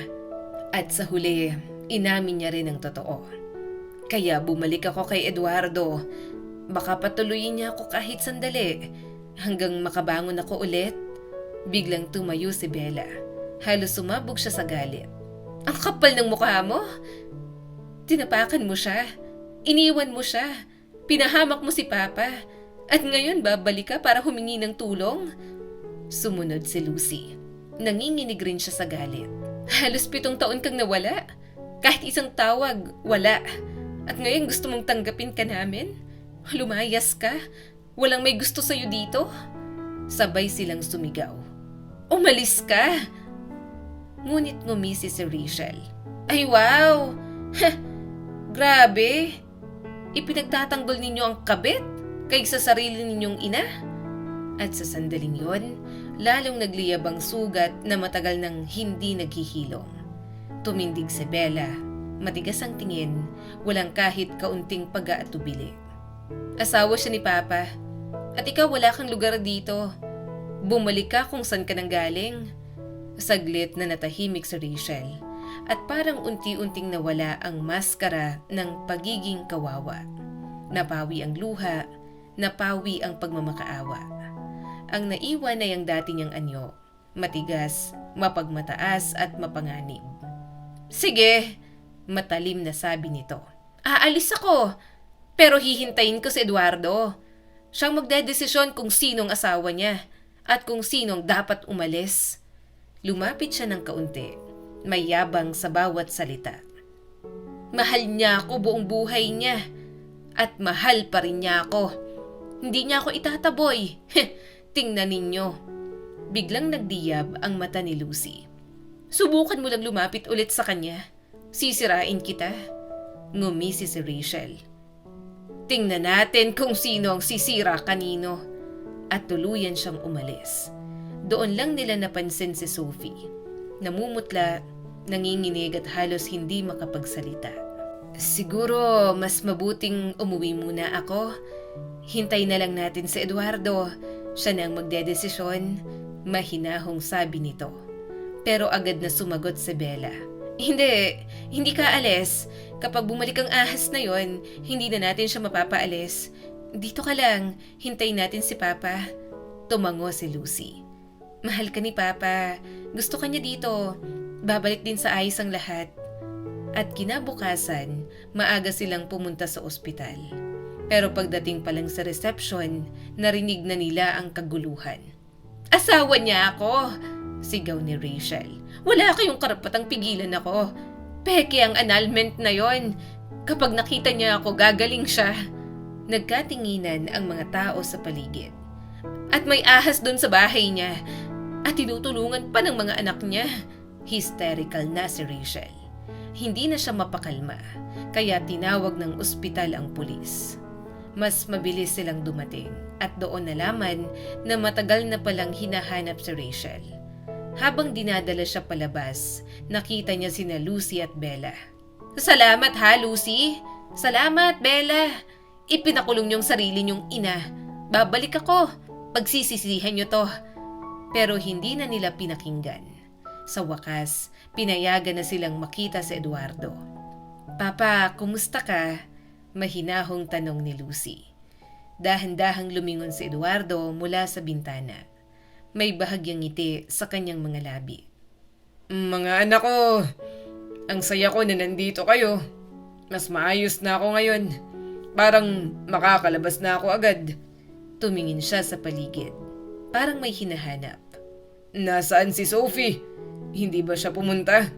At sa huli, inamin niya rin ang totoo. Kaya bumalik ako kay Eduardo. Baka patuloyin niya ako kahit sandali. Hanggang makabangon ako ulit. Biglang tumayo si Bella. Halos sumabog siya sa galit. Ang kapal ng mukha mo. Tinapakan mo siya. Iniwan mo siya. Pinahamak mo si Papa. At ngayon babalik ka para humingi ng tulong? Sumunod si Lucy. Nanginginig rin siya sa galit. Halos 7 taon kang nawala. Kahit isang tawag, wala. At ngayon gusto mong tanggapin ka namin? Lumayas ka? Walang may gusto sa'yo dito? Sabay silang sumigaw. Umalis ka! Ngunit ngumisi si Rachel. Ay wow! Grabe! Ipinagtatanggol ninyo ang kabit kaysa sarili ninyong ina? At sa sandaling yon, lalong nagliyab ang sugat na matagal nang hindi naghihilom. Tumindig si Bella, matigas ang tingin, walang kahit kaunting pag-aatubili. Asawa siya ni Papa, at ikaw wala kang lugar dito. Bumalik ka kung saan ka nang galing. Saglit na natahimik si Rachel, at parang unti-unting nawala ang maskara ng pagiging kawawa. Napawi ang luha, napawi ang pagmamakaawa. Ang naiwan ay ang dati niyang anyo, matigas, mapagmataas at mapanganib. Sige, matalim na sabi nito. Aalis ako, pero hihintayin ko si Eduardo. Siyang magdedesisyon kung sinong asawa niya at kung sinong dapat umalis. Lumapit siya ng kaunti, may yabang sa bawat salita. Mahal niya ako buong buhay niya at mahal pa rin niya ako. Hindi niya ako itataboy. Tingnan ninyo. Biglang nagdiyab ang mata ni Lucy. Subukan mo lang lumapit ulit sa kanya. Sisirain kita. Ngumisi si Rachel. Tingnan natin kung sino ang sisira kanino. At tuluyan siyang umalis. Doon lang nila napansin si Sophie. Namumutla, nanginginig at halos hindi makapagsalita. Siguro mas mabuting umuwi muna ako. Hintay na lang natin si Eduardo. Siya na ang magdedesisyon, mahinahong sabi nito. Pero agad na sumagot si Bella. Hindi ka alis. Kapag bumalik ang ahas na yon, hindi na natin siya mapapaalis. Dito ka lang, hintay natin si Papa. Tumango si Lucy. Mahal ka ni Papa. Gusto ka niya dito. Babalik din sa ayos ang lahat. At kinabukasan, maaga silang pumunta sa ospital. Pero pagdating pa lang sa reception, narinig na nila ang kaguluhan. Asawa niya ako! Sigaw ni Rachel. Wala kayong karapatang pigilan ako. Peke ang annulment na yon. Kapag nakita niya ako, gagaling siya. Nagkatinginan ang mga tao sa paligid. At may ahas doon sa bahay niya. At tinutulungan pa ng mga anak niya. Hysterical na si Rachel. Hindi na siya mapakalma, kaya tinawag ng ospital ang pulis. Mas mabilis silang dumating at doon nalaman na matagal na palang hinahanap si Rachel. Habang dinadala siya palabas, nakita niya sina Lucy at Bella. Salamat ha, Lucy! Salamat, Bella! Ipinakulong niyong sarili niyong ina. Babalik ako. Pagsisisihan niyo to. Pero hindi na nila pinakinggan. Sa wakas, pinayagan na silang makita si Eduardo. Papa, kumusta ka? Mahinahong tanong ni Lucy. Dahan-dahang lumingon si Eduardo mula sa bintana. May bahagyang ngiti sa kanyang mga labi. Mga anak ko, ang saya ko na nandito kayo. Mas maayos na ako ngayon. Parang makakalabas na ako agad. Tumingin siya sa paligid. Parang may hinahanap. Nasaan si Sophie? Hindi ba siya pumunta?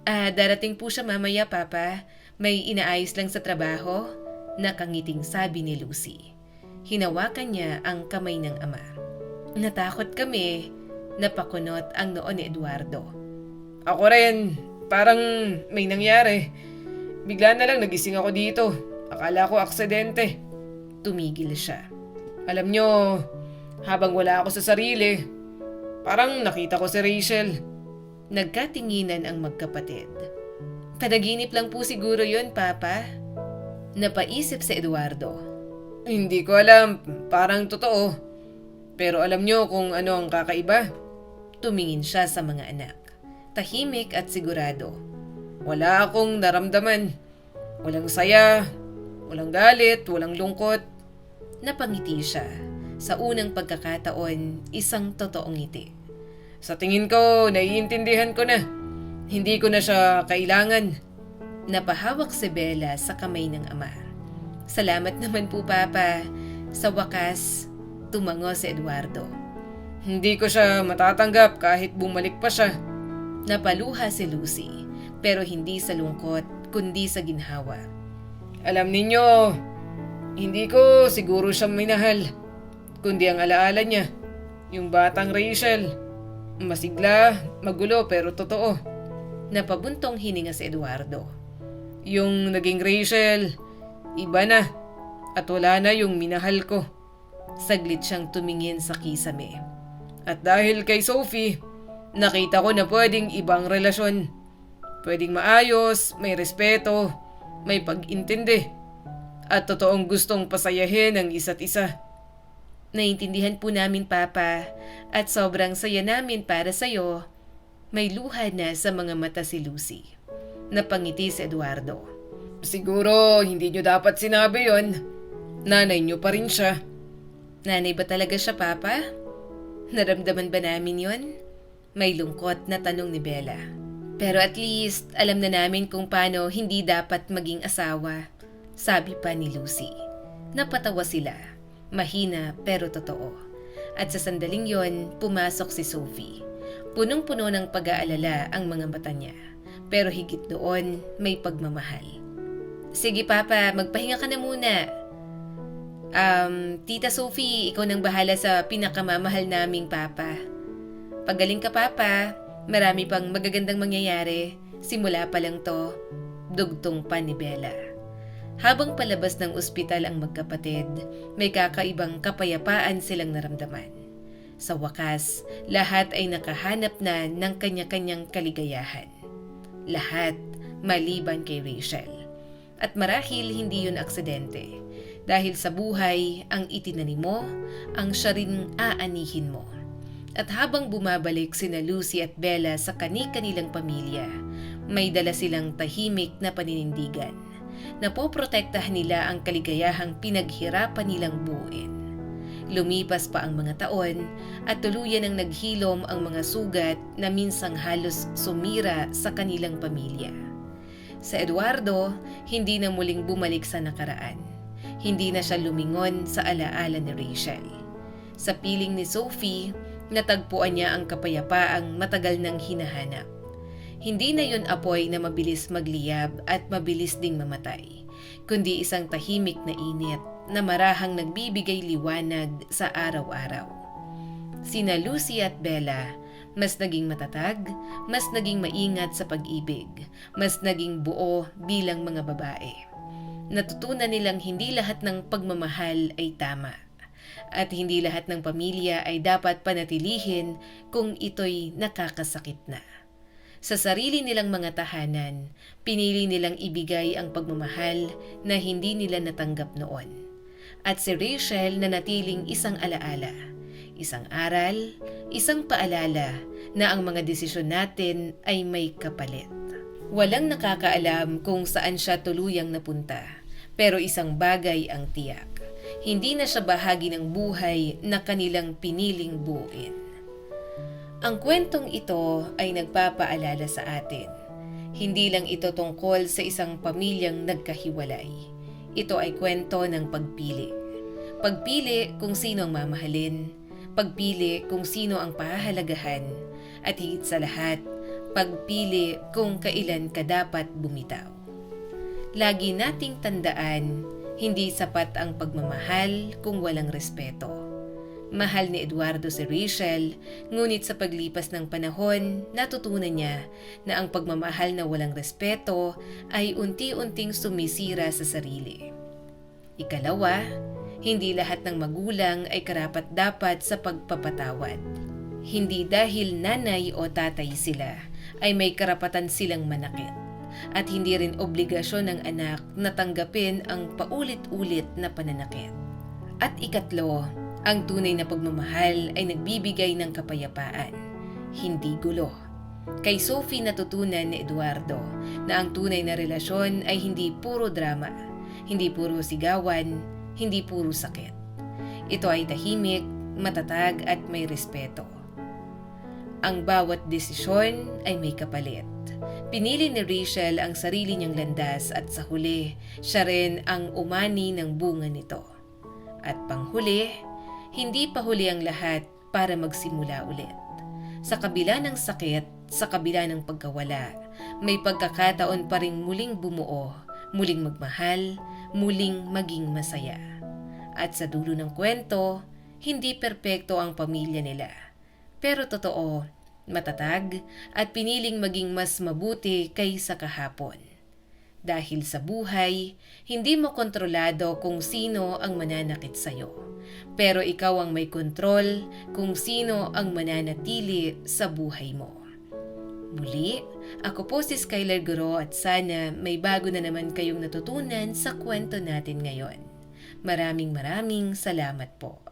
Darating po siya mamaya, Papa. May inaayos lang sa trabaho, nakangiting sabi ni Lucy. Hinawakan niya ang kamay ng ama. Natakot kami, napakunot ang noo ni Eduardo. Ako rin, parang may nangyari. Bigla na lang nagising ako dito. Akala ko aksidente. Tumigil siya. Alam nyo, habang wala ako sa sarili, parang nakita ko si Rachel. Nagkatinginan ang magkapatid. Panaginip lang po siguro yun, Papa. Napaisip si Eduardo. Hindi ko alam, parang totoo. Pero alam niyo kung ano ang kakaiba? Tumingin siya sa mga anak. Tahimik at sigurado. Wala akong naramdaman. Walang saya, walang galit, walang lungkot. Napangiti siya. Sa unang pagkakataon, isang totoong ngiti. Sa tingin ko, naiintindihan ko na. Hindi ko na siya kailangan. Napahawak si Bella sa kamay ng ama. Salamat naman po, Papa. Sa wakas, tumango si Eduardo. Hindi ko siya matatanggap kahit bumalik pa siya. Napaluha si Lucy, pero hindi sa lungkot, kundi sa ginhawa. Alam ninyo, hindi ko siguro siya minahal. Kundi ang alaala niya, yung batang Rachel. Masigla, magulo pero totoo. Napabuntong hininga si Eduardo. Yung naging Rachel, iba na. At wala na yung minahal ko. Saglit siyang tumingin sa kisame. At dahil kay Sophie, nakita ko na pwedeng ibang relasyon. Pwedeng maayos, may respeto, may pag-intindi. At totoong gustong pasayahin ang isa't isa. Naintindihan po namin, Papa, at sobrang saya namin para sa'yo. May luha na sa mga mata si Lucy. Napangiti si Eduardo. Siguro hindi nyo dapat sinabi yon. Nanay nyo pa rin siya. Nanay ba talaga siya, Papa? Naramdaman ba namin yon? May lungkot na tanong ni Bella. Pero at least, alam na namin kung paano hindi dapat maging asawa, sabi pa ni Lucy. Napatawa sila. Mahina pero totoo. At sa sandaling yon, pumasok si Sophie. Punong-puno ng pag-aalala ang mga mata niya. Pero higit doon, may pagmamahal. Sige, Papa, magpahinga ka na muna. Tita Sophie, ikaw nang bahala sa pinakamamahal naming Papa. Pagaling ka, Papa. Marami pang magagandang mangyayari. Simula pa lang to. Dugtong pa ni Bella. Habang palabas ng ospital ang magkapatid, may kakaibang kapayapaan silang naramdaman. Sa wakas, lahat ay nakahanap na ng kanya-kanyang kaligayahan. Lahat maliban kay Rachel. At marahil hindi yun aksidente. Dahil sa buhay, ang itinanim mo, ang siya rin aanihin mo. At habang bumabalik sina Lucy at Bella sa kani-kanilang pamilya, may dala silang tahimik na paninindigan. Napoprotektahan nila ang kaligayahang pinaghirapan nilang buuin. Lumipas pa ang mga taon at tuluyan ang naghilom ang mga sugat na minsang halos sumira sa kanilang pamilya. Sa Eduardo, hindi na muling bumalik sa nakaraan. Hindi na siya lumingon sa alaala ni Rachel. Sa piling ni Sophie, natagpuan niya ang kapayapaang matagal nang hinahanap. Hindi na yun apoy na mabilis magliyab at mabilis ding mamatay, kundi isang tahimik na init na marahang nagbibigay liwanag sa araw-araw. Sina Lucy at Bella, mas naging matatag, mas naging maingat sa pag-ibig, mas naging buo bilang mga babae. Natutunan nilang hindi lahat ng pagmamahal ay tama, at hindi lahat ng pamilya ay dapat panatilihin kung ito'y nakakasakit na. Sa sarili nilang mga tahanan, pinili nilang ibigay ang pagmamahal na hindi nila natanggap noon. At si Rachel nanatiling isang alaala, isang aral, isang paalala na ang mga desisyon natin ay may kapalit. Walang nakakaalam kung saan siya tuluyang napunta, pero isang bagay ang tiyak. Hindi na siya bahagi ng buhay na kanilang piniling buuin. Ang kwentong ito ay nagpapaalala sa atin. Hindi lang ito tungkol sa isang pamilyang nagkahiwalay. Ito ay kwento ng pagpili. Pagpili kung sino ang mamahalin, pagpili kung sino ang pahahalagahan, at higit sa lahat, pagpili kung kailan ka dapat bumitaw. Lagi nating tandaan, hindi sapat ang pagmamahal kung walang respeto. Mahal ni Eduardo si Rachel, ngunit sa paglipas ng panahon, natutunan niya na ang pagmamahal na walang respeto ay unti-unting sumisira sa sarili. Ikalawa, hindi lahat ng magulang ay karapat-dapat sa pagpapatawad. Hindi dahil nanay o tatay sila, ay may karapatan silang manakit. At hindi rin obligasyon ng anak na tanggapin ang paulit-ulit na pananakit. At ikatlo, Ang tunay na pagmamahal ay nagbibigay ng kapayapaan, hindi gulo. Kay Sophie natutunan ni Eduardo na ang tunay na relasyon ay hindi puro drama, hindi puro sigawan, hindi puro sakit. Ito ay tahimik, matatag at may respeto. Ang bawat desisyon ay may kapalit. Pinili ni Rachel ang sarili niyang landas at sa huli, siya rin ang umani ng bunga nito. At panghuli, hindi pa huli ang lahat para magsimula ulit. Sa kabila ng sakit, sa kabila ng pagkawala, may pagkakataon pa ring muling bumuo, muling magmahal, muling maging masaya. At sa dulo ng kwento, hindi perpekto ang pamilya nila. Pero totoo, matatag at piniling maging mas mabuti kaysa kahapon. Dahil sa buhay, hindi mo kontrolado kung sino ang mananakit sa'yo. Pero ikaw ang may kontrol kung sino ang mananatili sa buhay mo. Muli, ako po si Skylar Guro at sana may bago na naman kayong natutunan sa kwento natin ngayon. Maraming salamat po.